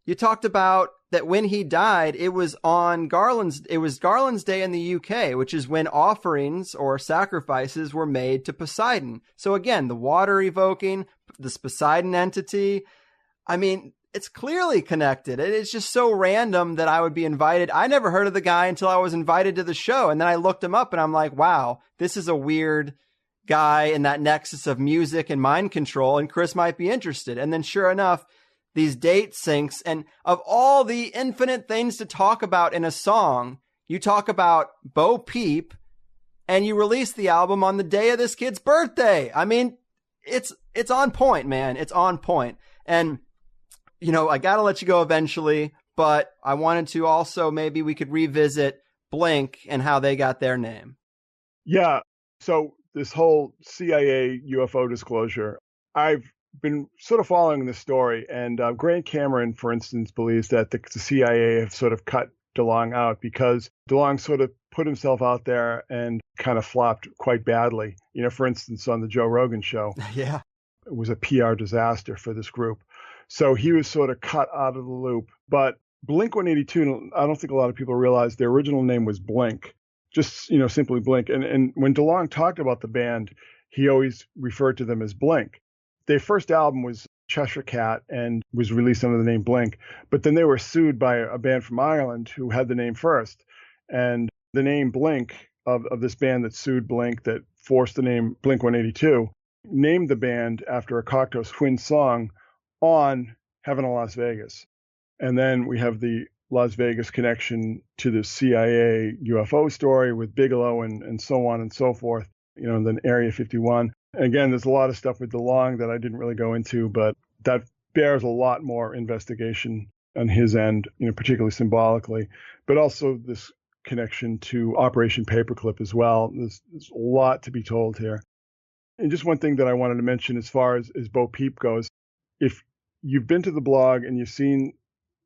you talked about that when he died, it was Garland's Day in the UK, which is when offerings or sacrifices were made to Poseidon. So again, the water evoking this Poseidon entity. I mean, it's clearly connected. It's just so random that I would be invited. I never heard of the guy until I was invited to the show. And then I looked him up and I'm like, wow, this is a weird guy in that nexus of music and mind control. And Chris might be interested. And then sure enough, these date syncs, and of all the infinite things to talk about in a song, you talk about Bo Peep and you release the album on the day of this kid's birthday. I mean, it's on point, man. It's on point. And I got to let you go eventually, but I wanted to also, maybe we could revisit Blink and how they got their name. Yeah. So this whole CIA UFO disclosure, I've been sort of following this story, and Grant Cameron, for instance, believes that the CIA have sort of cut DeLonge out because DeLonge sort of put himself out there and kind of flopped quite badly. For instance, on the Joe Rogan show. Yeah. It was a PR disaster for this group. So he was sort of cut out of the loop. But Blink-182, I don't think a lot of people realize their original name was Blink, just, simply Blink. And when DeLonge talked about the band, he always referred to them as Blink. Their first album was Cheshire Cat and was released under the name Blink. But then they were sued by a band from Ireland who had the name first. And the name Blink of this band that sued Blink, that forced the name Blink-182, named the band after a Cocteau Twins song on Heaven in Las Vegas. And then we have the Las Vegas connection to the CIA UFO story with Bigelow and so on and so forth, and then Area 51. Again, there's a lot of stuff with DeLong that I didn't really go into, but that bears a lot more investigation on his end, particularly symbolically, but also this connection to Operation Paperclip as well. There's a lot to be told here. And just one thing that I wanted to mention as far as Bo Peep goes, if you've been to the blog and you've seen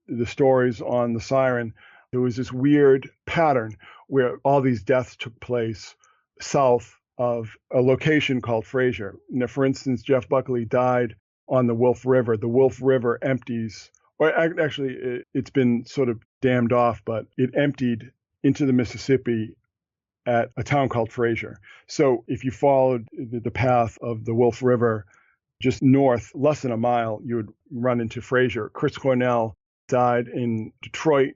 the stories on the Siren, there was this weird pattern where all these deaths took place south of a location called Fraser. For instance, Jeff Buckley died on the Wolf River. The Wolf River empties, or actually it's been sort of dammed off, but it emptied into the Mississippi at a town called Fraser. So if you followed the path of the Wolf River just north, less than a mile, you would run into Fraser. Chris Cornell died in Detroit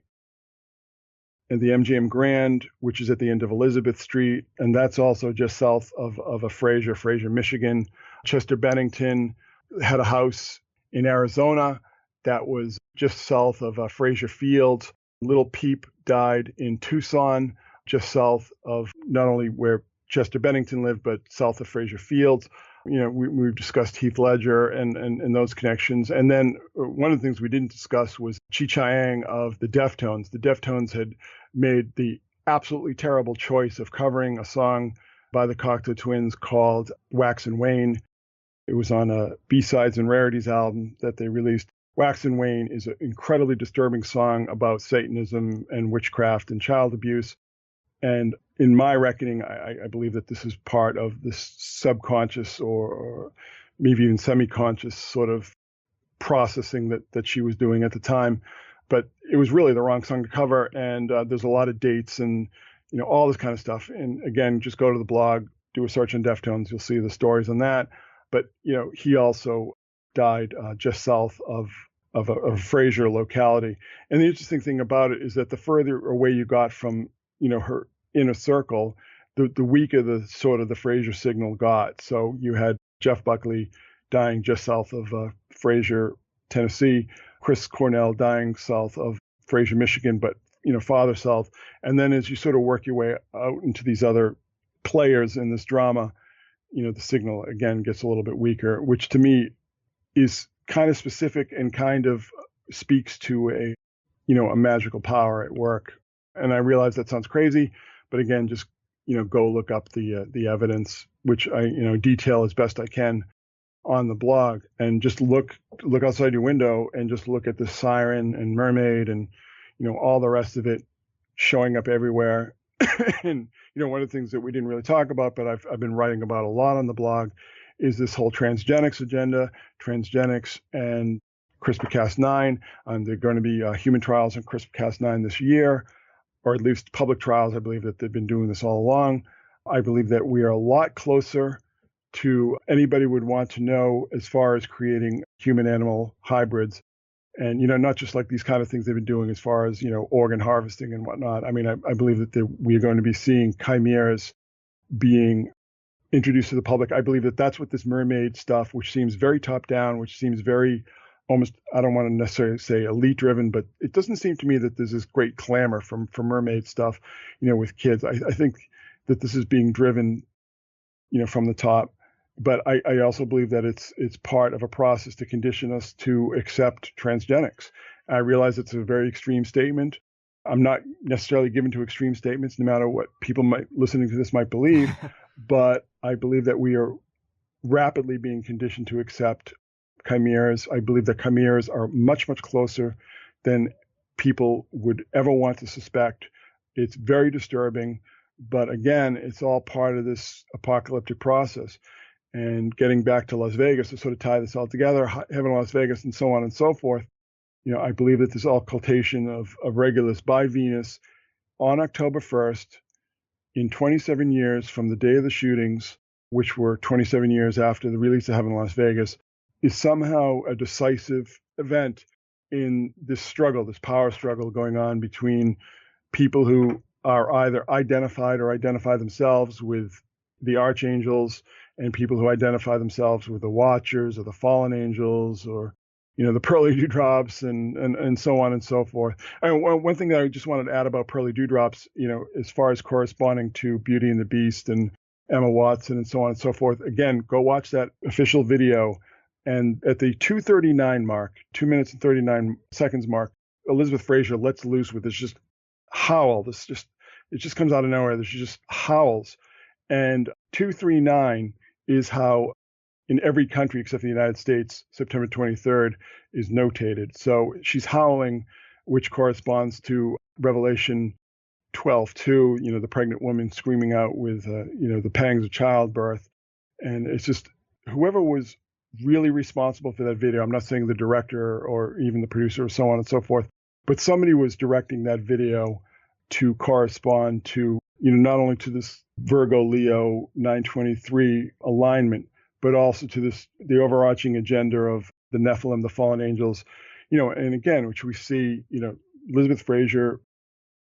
at the MGM Grand, which is at the end of Elizabeth Street, and that's also just south of a Fraser, Michigan. Chester Bennington had a house in Arizona that was just south of Fraser Fields. Little Peep died in Tucson, just south of not only where Chester Bennington lived, but south of Fraser Fields. We've discussed Heath Ledger and those connections. And then one of the things we didn't discuss was Chi Chiang of the Deftones. The Deftones had made the absolutely terrible choice of covering a song by the Cocteau Twins called Wax and Wane. It was on a B-Sides and Rarities album that they released. Wax and Wane is an incredibly disturbing song about Satanism and witchcraft and child abuse. And in my reckoning, I believe that this is part of this subconscious or maybe even semi-conscious sort of processing that she was doing at the time. But it was really the wrong song to cover. And there's a lot of dates and, all this kind of stuff. And again, just go to the blog, do a search on Deftones. You'll see the stories on that. But, he also died just south of a Fraser locality. And the interesting thing about it is that the further away you got from her inner circle, the weaker the sort of the Fraser signal got. So you had Jeff Buckley dying just south of Fraser, Tennessee, Chris Cornell dying south of Fraser, Michigan, but farther south. And then as you sort of work your way out into these other players in this drama, the signal again gets a little bit weaker, which to me is kind of specific and kind of speaks to a magical power at work. And I realize that sounds crazy, but again, just, go look up the evidence, which I, detail as best I can on the blog, and just look outside your window and just look at the siren and mermaid and, all the rest of it showing up everywhere. And, one of the things that we didn't really talk about, but I've been writing about a lot on the blog is this whole transgenics agenda, transgenics and CRISPR-Cas9. There are going to be human trials on CRISPR-Cas9 this year, or at least public trials. I believe that they've been doing this all along. I believe that we are a lot closer to anybody would want to know as far as creating human-animal hybrids. And, not just like these kind of things they've been doing as far as, organ harvesting and whatnot. I mean, I believe that we are going to be seeing chimeras being introduced to the public. I believe that that's what this mermaid stuff, which seems very top-down, which seems very almost, I don't want to necessarily say elite-driven, but it doesn't seem to me that there's this great clamor for mermaid stuff, with kids. I think that this is being driven, from the top. But I also believe that it's part of a process to condition us to accept transgenics. I realize it's a very extreme statement. I'm not necessarily given to extreme statements, no matter what people listening to this might believe. But I believe that we are rapidly being conditioned to accept chimeras. I believe that chimeras are much, much closer than people would ever want to suspect. It's very disturbing. But again, it's all part of this apocalyptic process. And getting back to Las Vegas to sort of tie this all together, Heaven Las Vegas and so on and so forth, I believe that this occultation of Regulus by Venus on October 1st, in 27 years from the day of the shootings, which were 27 years after the release of Heaven Las Vegas, is somehow a decisive event in this struggle, this power struggle going on between people who are either identified or identify themselves with the archangels and people who identify themselves with the watchers or the fallen angels or, the pearly dewdrops and so on and so forth. And one thing that I just wanted to add about pearly dewdrops, as far as corresponding to Beauty and the Beast and Emma Watson and so on and so forth, again, go watch that official video. And at the 2:39 mark, 2 minutes and 39 seconds mark, Elizabeth Fraser lets loose with this just howl. It just comes out of nowhere. She just howls. And 2:39 is how in every country except the United States, September 23rd is notated. So she's howling, which corresponds to Revelation 12:2, the pregnant woman screaming out with, the pangs of childbirth. And it's just whoever was really responsible for that video, I'm not saying the director or even the producer or so on and so forth, but somebody was directing that video to correspond to, not only to this Virgo Leo 923 alignment, but also to the overarching agenda of the Nephilim, the fallen angels, and again, which we see, Elizabeth Fraser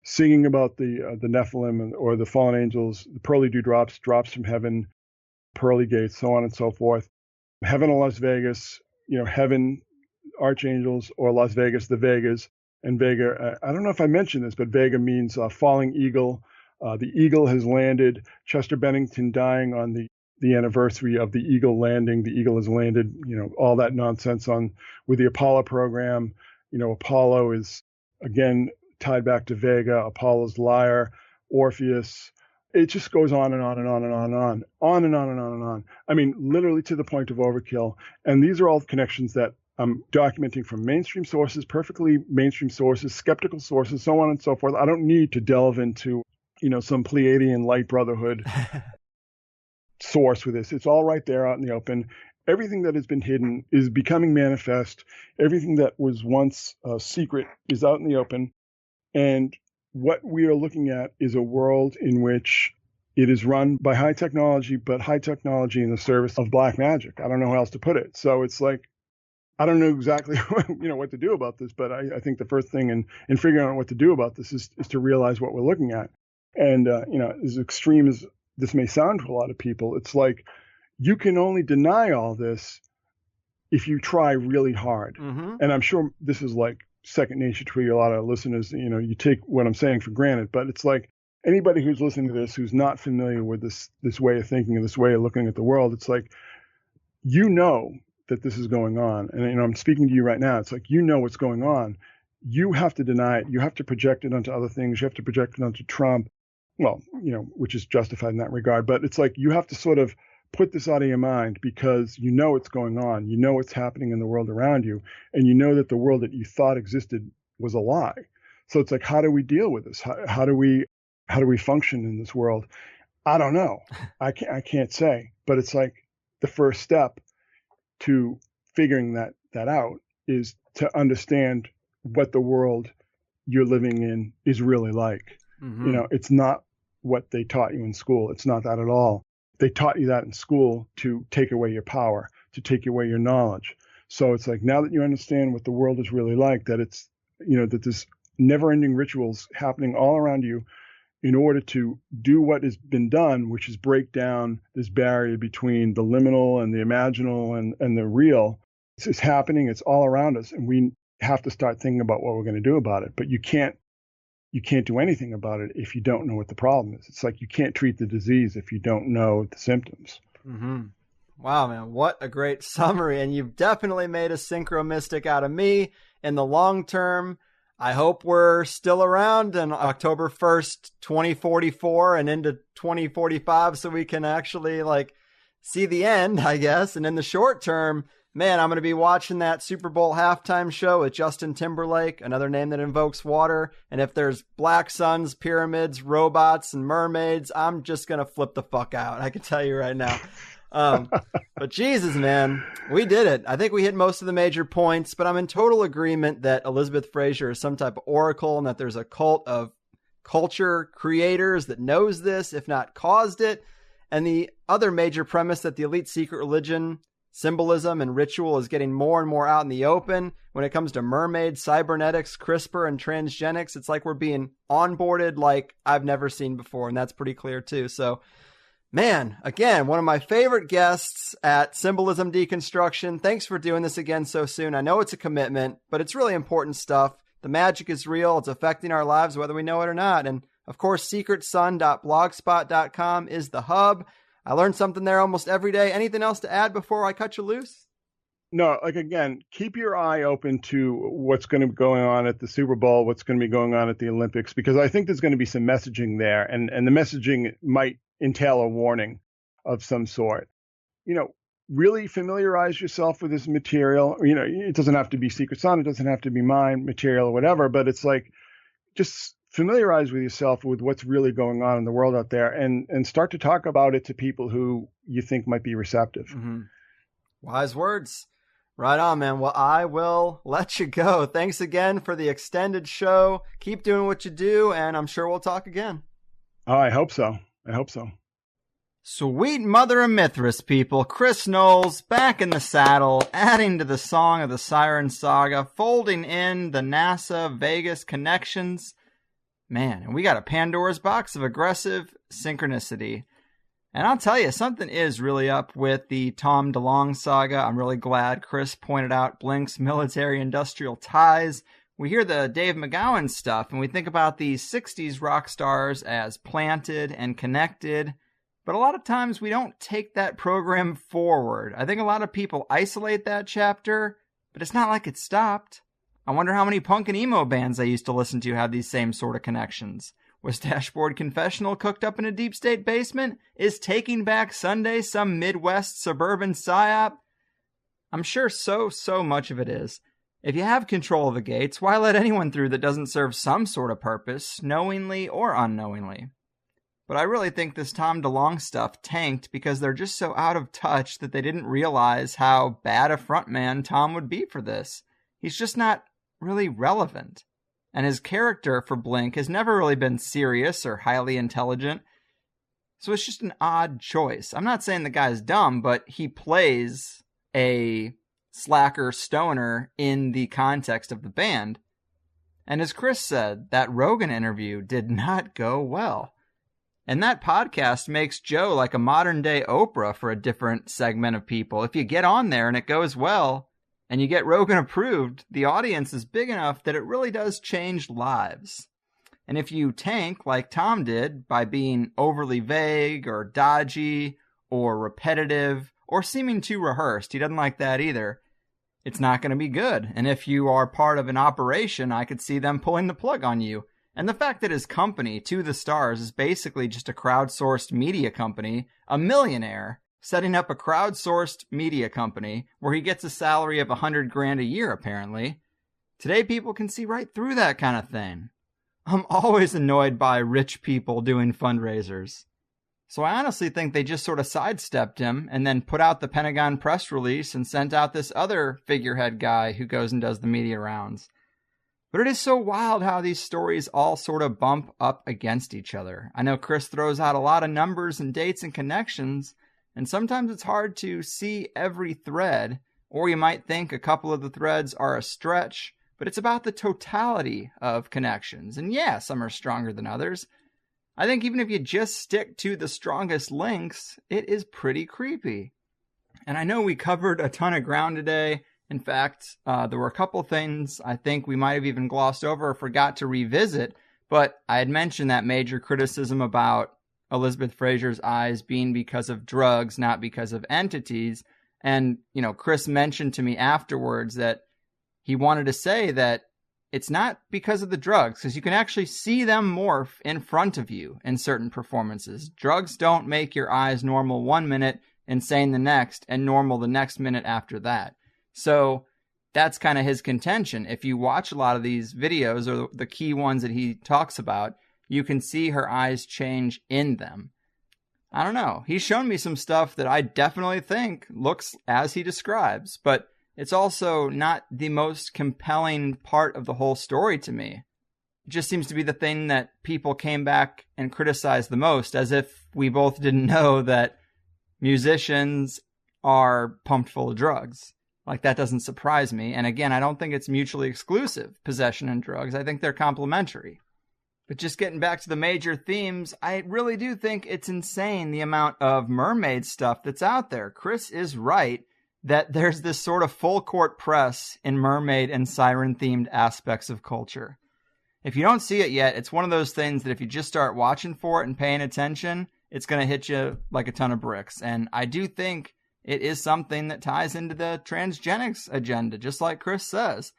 singing about the Nephilim or the fallen angels, the pearly dewdrops, drops from heaven, pearly gates, so on and so forth. Heaven or Las Vegas, heaven, archangels, or Las Vegas, the Vegas, and Vega. I don't know if I mentioned this, but Vega means falling eagle. The eagle has landed. Chester Bennington dying on the anniversary of the Eagle landing. The Eagle has landed, all that nonsense with the Apollo program. Apollo is, again, tied back to Vega, Apollo's lyre, Orpheus. It just goes on and on and on and on and on, on and on and on and on. I mean, literally to the point of overkill. And these are all connections that I'm documenting from mainstream sources, perfectly mainstream sources, skeptical sources, so on and so forth. I don't need to delve into, some Pleiadian light brotherhood source with this. It's all right there out in the open. Everything that has been hidden is becoming manifest. Everything that was once secret is out in the open. And what we are looking at is a world in which it is run by high technology, but high technology in the service of black magic. I don't know how else to put it. So it's like, I don't know exactly what to do about this, but I think the first thing in figuring out what to do about this is to realize what we're looking at. And, as extreme as this may sound to a lot of people, it's like you can only deny all this if you try really hard. Mm-hmm. And I'm sure this is like second nature to a lot of listeners. You take what I'm saying for granted, but it's like anybody who's listening to this who's not familiar with this way of thinking and this way of looking at the world, it's like that this is going on. And I'm speaking to you right now. It's like what's going on. You have to deny it. You have to project it onto other things. You have to project it onto Trump. Well, which is justified in that regard. But it's like you have to sort of put this out of your mind because it's going on. What's happening in the world around you. And that the world that you thought existed was a lie. So it's like, how do we deal with this? How do we function in this world? I don't know. I can't say. But it's like the first step to figuring that out is to understand what the world you're living in is really like. Mm-hmm. It's not what they taught you in school. It's not that at all. They taught you that in school to take away your power, to take away your knowledge. So it's like now that you understand what the world is really like, that it's, that there's never-ending rituals happening all around you in order to do what has been done, which is break down this barrier between the liminal and the imaginal and the real. It's happening. It's all around us. And we have to start thinking about what we're going to do about it. But you can't do anything about it if you don't know what the problem is. It's like you can't treat the disease if you don't know the symptoms. Mm-hmm. Wow, man, what a great summary. And you've definitely made a synchromystic out of me. In the long term, I hope we're still around on October 1st, 2044 and into 2045 so we can actually see the end, I guess. And in the short term, man, I'm going to be watching that Super Bowl halftime show with Justin Timberlake, another name that invokes water. And if there's black suns, pyramids, robots, and mermaids, I'm just going to flip the fuck out. I can tell you right now. But Jesus, man, we did it. I think we hit most of the major points, but I'm in total agreement that Elizabeth Fraser is some type of oracle and that there's a cult of culture creators that knows this, if not caused it. And the other major premise that the elite secret religion, symbolism, and ritual is getting more and more out in the open. When it comes to mermaids, cybernetics, CRISPR, and transgenics, it's like we're being onboarded like I've never seen before, and that's pretty clear too. So Man, again, one of my favorite guests at Symbolism Deconstruction. Thanks for doing this again so soon. I know it's a commitment, but it's really important stuff. The magic is real. It's affecting our lives whether we know it or not. And of course, secretsun.blogspot.com is the hub. I learned something there almost every day. Anything else to add before I cut you loose? No, like, again, keep your eye open to what's going to be going on at the Super Bowl, what's going to be going on at the Olympics, because I think there's going to be some messaging there, and the messaging might entail a warning of some sort. Really familiarize yourself with this material. It doesn't have to be Secret Sun, it doesn't have to be mine material or whatever, but it's like, just familiarize with yourself with what's really going on in the world out there, and start to talk about it to people who you think might be receptive. Mm-hmm. Wise words. Right on, man. Well, I will let you go. Thanks again for the extended show. Keep doing what you do, and I'm sure we'll talk again. Oh, I hope so. Sweet mother of Mithras, people. Chris Knowles back in the saddle, adding to the Song of the Siren saga, folding in the NASA Vegas connections. Man, and we got a Pandora's box of aggressive synchronicity. And I'll tell you, something is really up with the Tom DeLonge saga. I'm really glad Chris pointed out Blink's military-industrial ties. We hear the Dave McGowan stuff, and we think about these 60s rock stars as planted and connected. But a lot of times we don't take that program forward. I think a lot of people isolate that chapter, but it's not like it stopped. I wonder how many punk and emo bands I used to listen to have these same sort of connections. Was Dashboard Confessional cooked up in a deep state basement? Is Taking Back Sunday some Midwest suburban psyop? I'm sure so much of it is. If you have control of the gates, why let anyone through that doesn't serve some sort of purpose, knowingly or unknowingly? But I really think this Tom DeLonge stuff tanked because they're just so out of touch that they didn't realize how bad a frontman Tom would be for this. He's just not really relevant. And his character for Blink has never really been serious or highly intelligent. So it's just an odd choice. I'm not saying the guy's dumb, but he plays a slacker stoner in the context of the band. And as Chris said, that Rogan interview did not go well. And that podcast makes Joe like a modern-day Oprah for a different segment of people. If you get on there and it goes well, and you get Rogan approved, the audience is big enough that it really does change lives. And if you tank like Tom did by being overly vague or dodgy or repetitive or seeming too rehearsed, he doesn't like that either, it's not going to be good. And if you are part of an operation, I could see them pulling the plug on you. And the fact that his company, To The Stars, is basically just a crowdsourced media company, a millionaire, setting up a crowdsourced media company where he gets a salary of $100,000 a year, apparently. Today, people can see right through that kind of thing. I'm always annoyed by rich people doing fundraisers. So I honestly think they just sort of sidestepped him and then put out the Pentagon press release and sent out this other figurehead guy who goes and does the media rounds. But it is so wild how these stories all sort of bump up against each other. I know Chris throws out a lot of numbers and dates and connections, and sometimes it's hard to see every thread, or you might think a couple of the threads are a stretch, but it's about the totality of connections. And yeah, some are stronger than others. I think even if you just stick to the strongest links, it is pretty creepy. And I know we covered a ton of ground today. In fact, there were a couple things I think we might have even glossed over or forgot to revisit, but I had mentioned that major criticism about Elizabeth Fraser's eyes being because of drugs, not because of entities. And, Chris mentioned to me afterwards that he wanted to say that it's not because of the drugs, because you can actually see them morph in front of you in certain performances. Drugs don't make your eyes normal 1 minute, insane the next, and normal the next minute after that. So that's kind of his contention. If you watch a lot of these videos, or the key ones that he talks about, you can see her eyes change in them. I don't know. He's shown me some stuff that I definitely think looks as he describes, but it's also not the most compelling part of the whole story to me. It just seems to be the thing that people came back and criticized the most, as if we both didn't know that musicians are pumped full of drugs. Like, that doesn't surprise me. And again, I don't think it's mutually exclusive, possession and drugs. I think they're complementary. But just getting back to the major themes, I really do think it's insane the amount of mermaid stuff that's out there. Chris is right that there's this sort of full court press in mermaid and siren themed aspects of culture. If you don't see it yet, it's one of those things that if you just start watching for it and paying attention, it's going to hit you like a ton of bricks. And I do think it is something that ties into the transgenics agenda, just like Chris says.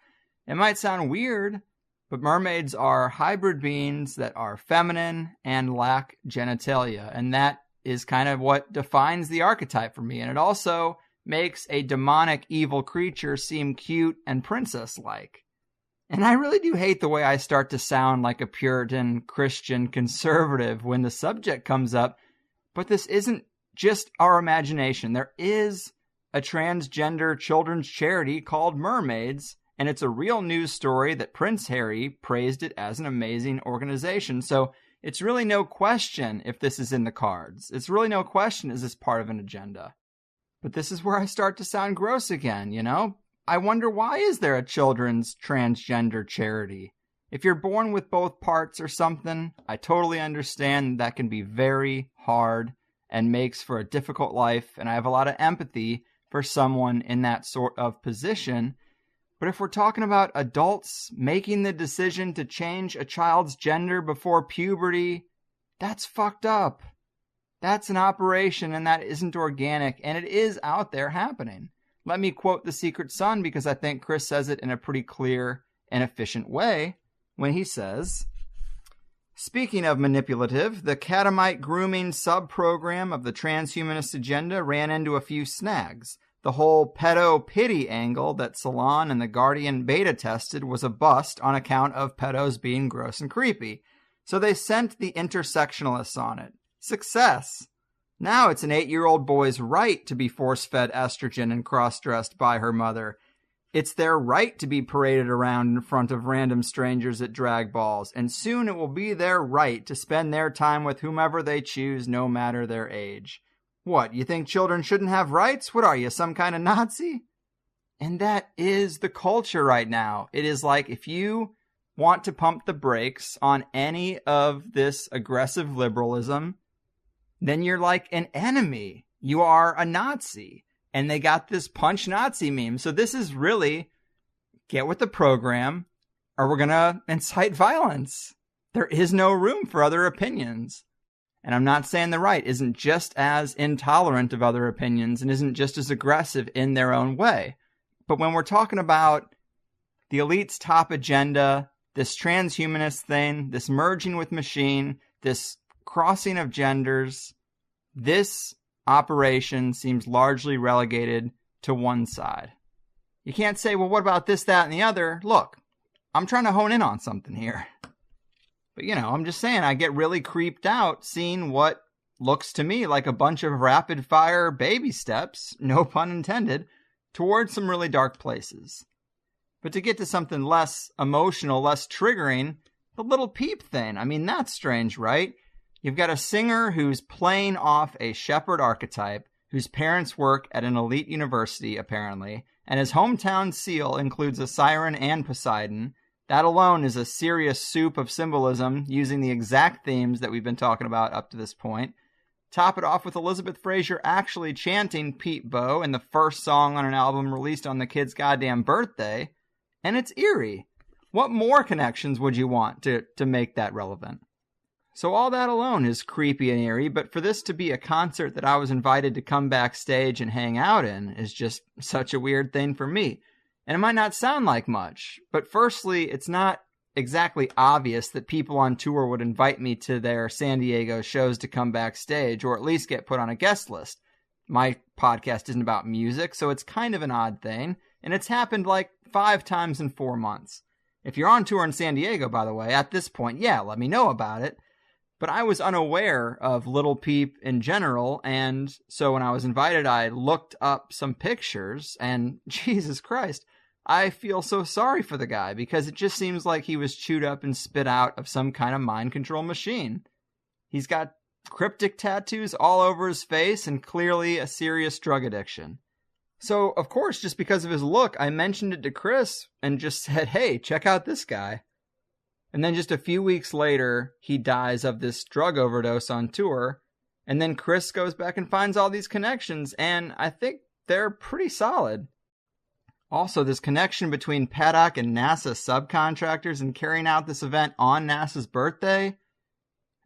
It might sound weird, but mermaids are hybrid beings that are feminine and lack genitalia. And that is kind of what defines the archetype for me. And it also makes a demonic evil creature seem cute and princess-like. And I really do hate the way I start to sound like a Puritan Christian conservative when the subject comes up. But this isn't just our imagination. There is a transgender children's charity called Mermaids, and it's a real news story that Prince Harry praised it as an amazing organization. So it's really no question if this is in the cards. It's really no question is this part of an agenda. But this is where I start to sound gross again, you know? I wonder, why is there a children's transgender charity? If you're born with both parts or something, I totally understand that can be very hard and makes for a difficult life, and I have a lot of empathy for someone in that sort of position. But if we're talking about adults making the decision to change a child's gender before puberty, that's fucked up. That's an operation, and that isn't organic, and it is out there happening. Let me quote The Secret Son, because I think Chris says it in a pretty clear and efficient way when he says, speaking of manipulative, the catamite grooming sub-program of the transhumanist agenda ran into a few snags. The whole pedo-pity angle that Salon and the Guardian beta tested was a bust on account of pedos being gross and creepy. So they sent the intersectionalists on it. Success! Now it's an 8-year-old boy's right to be force-fed estrogen and cross-dressed by her mother. It's their right to be paraded around in front of random strangers at drag balls, and soon it will be their right to spend their time with whomever they choose, no matter their age. What, you think children shouldn't have rights? What are you, some kind of Nazi? And that is the culture right now. It is like, if you want to pump the brakes on any of this aggressive liberalism, then you're like an enemy. You are a Nazi. And they got this punch Nazi meme. So this is really, get with the program, or we're going to incite violence. There is no room for other opinions. And I'm not saying the right isn't just as intolerant of other opinions and isn't just as aggressive in their own way. But when we're talking about the elite's top agenda, this transhumanist thing, this merging with machine, this crossing of genders, this operation seems largely relegated to one side. You can't say, well, what about this, that, and the other? Look, I'm trying to hone in on something here. But, you know, I'm just saying, I get really creeped out seeing what looks to me like a bunch of rapid-fire baby steps, no pun intended, towards some really dark places. But to get to something less emotional, less triggering, the little Peep thing, I mean, that's strange, right? You've got a singer who's playing off a shepherd archetype, whose parents work at an elite university, apparently, and his hometown seal includes a siren and Poseidon. That alone is a serious soup of symbolism, using the exact themes that we've been talking about up to this point. Top it off with Elizabeth Fraser actually chanting Peep Bo in the first song on an album released on the kid's goddamn birthday. And it's eerie. What more connections would you want to make that relevant? So all that alone is creepy and eerie, but for this to be a concert that I was invited to come backstage and hang out in is just such a weird thing for me. And it might not sound like much, but firstly, it's not exactly obvious that people on tour would invite me to their San Diego shows to come backstage, or at least get put on a guest list. My podcast isn't about music, so it's kind of an odd thing, and it's happened like 5 times in 4 months. If you're on tour in San Diego, by the way, at this point, yeah, let me know about it. But I was unaware of Little Peep in general, and so when I was invited, I looked up some pictures, and Jesus Christ, I feel so sorry for the guy, because it just seems like he was chewed up and spit out of some kind of mind control machine. He's got cryptic tattoos all over his face, and clearly a serious drug addiction. So, of course, just because of his look, I mentioned it to Chris, and just said, hey, check out this guy. And then just a few weeks later, he dies of this drug overdose on tour. And then Chris goes back and finds all these connections, and I think they're pretty solid. Also, this connection between Paddock and NASA subcontractors and carrying out this event on NASA's birthday,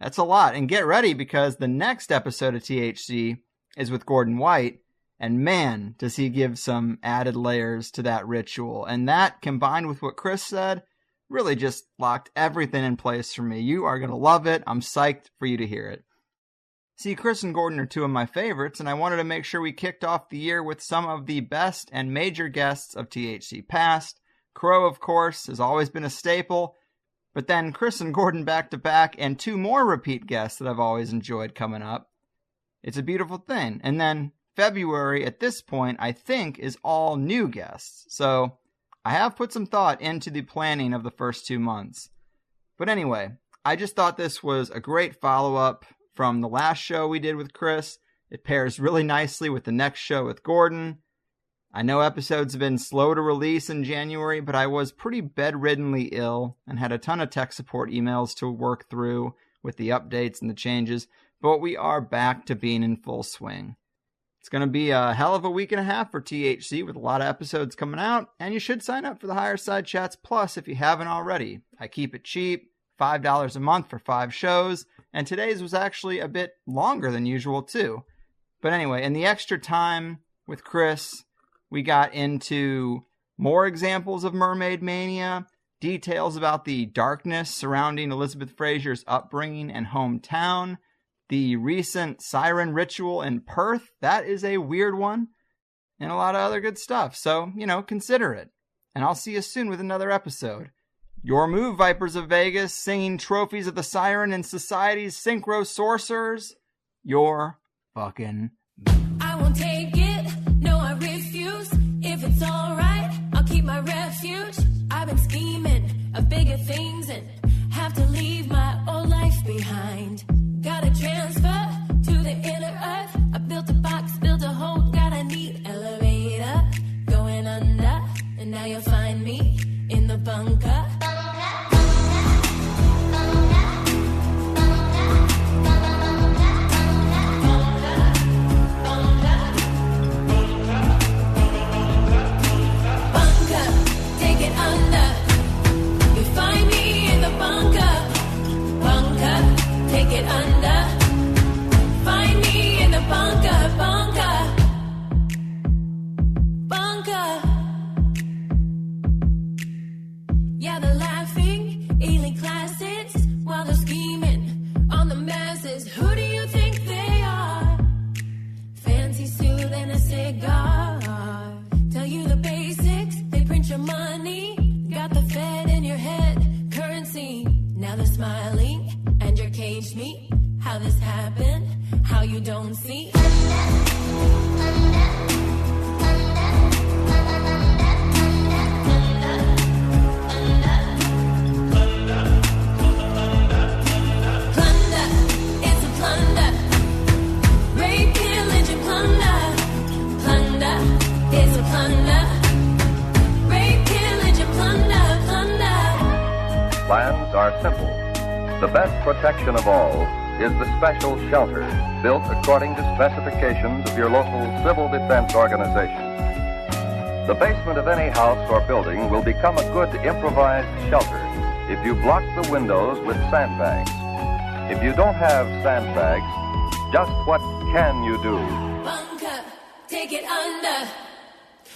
that's a lot. And get ready, because the next episode of THC is with Gordon White, and man, does he give some added layers to that ritual. And that, combined with what Chris said, really just locked everything in place for me. You are going to love it. I'm psyched for you to hear it. See, Chris and Gordon are two of my favorites, and I wanted to make sure we kicked off the year with some of the best and major guests of THC past. Crow, of course, has always been a staple, but then Chris and Gordon back-to-back, and two more repeat guests that I've always enjoyed coming up. It's a beautiful thing. And then February, at this point, I think, is all new guests. So I have put some thought into the planning of the first 2 months. But anyway, I just thought this was a great follow-up from the last show we did with Chris. It pairs really nicely with the next show with Gordon. I know episodes have been slow to release in January, but I was pretty bedriddenly ill and had a ton of tech support emails to work through with the updates and the changes, but we are back to being in full swing. It's going to be a hell of a week and a half for THC with a lot of episodes coming out, and you should sign up for the Higherside Chats Plus if you haven't already. I keep it cheap, $5 a month for 5 shows, and today's was actually a bit longer than usual too. But anyway, in the extra time with Chris, we got into more examples of mermaid mania, details about the darkness surrounding Elizabeth Fraser's upbringing and hometown, the recent Siren ritual in Perth, that is a weird one, and a lot of other good stuff. So, consider it. And I'll see you soon with another episode. Your move, Vipers of Vegas, singing trophies of the Siren and Society's synchro sorcerers. Your fucking I won't take it, no I refuse. If it's alright, I'll keep my refuge. I've been scheming of bigger things and have to leave my old life behind. Gotta transfer to the inner earth. I built a box, built a hole, got a neat elevator. Going under, and now you'll find me in the bunker. Get under, find me in the bunker, bunker. Yeah, they're laughing, alien classics, while they're scheming on the masses. Who do you think they are? Fancy suit and a cigar. Tell you the basics, they print your money. Got the Fed in your head, currency. Now they're smiling. And you're caged me. How this happened, how you don't see. Plans are simple. The best protection of all is the special shelter built according to specifications of your local civil defense organization. The basement of any house or building will become a good improvised shelter if you block the windows with sandbags. If you don't have sandbags, just what can you do? Bunker, take it under.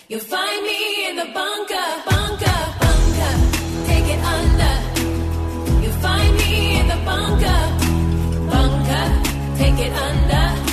You'll find me in the bunker, bunker, take it under. You'll find me in the bunker, take it under.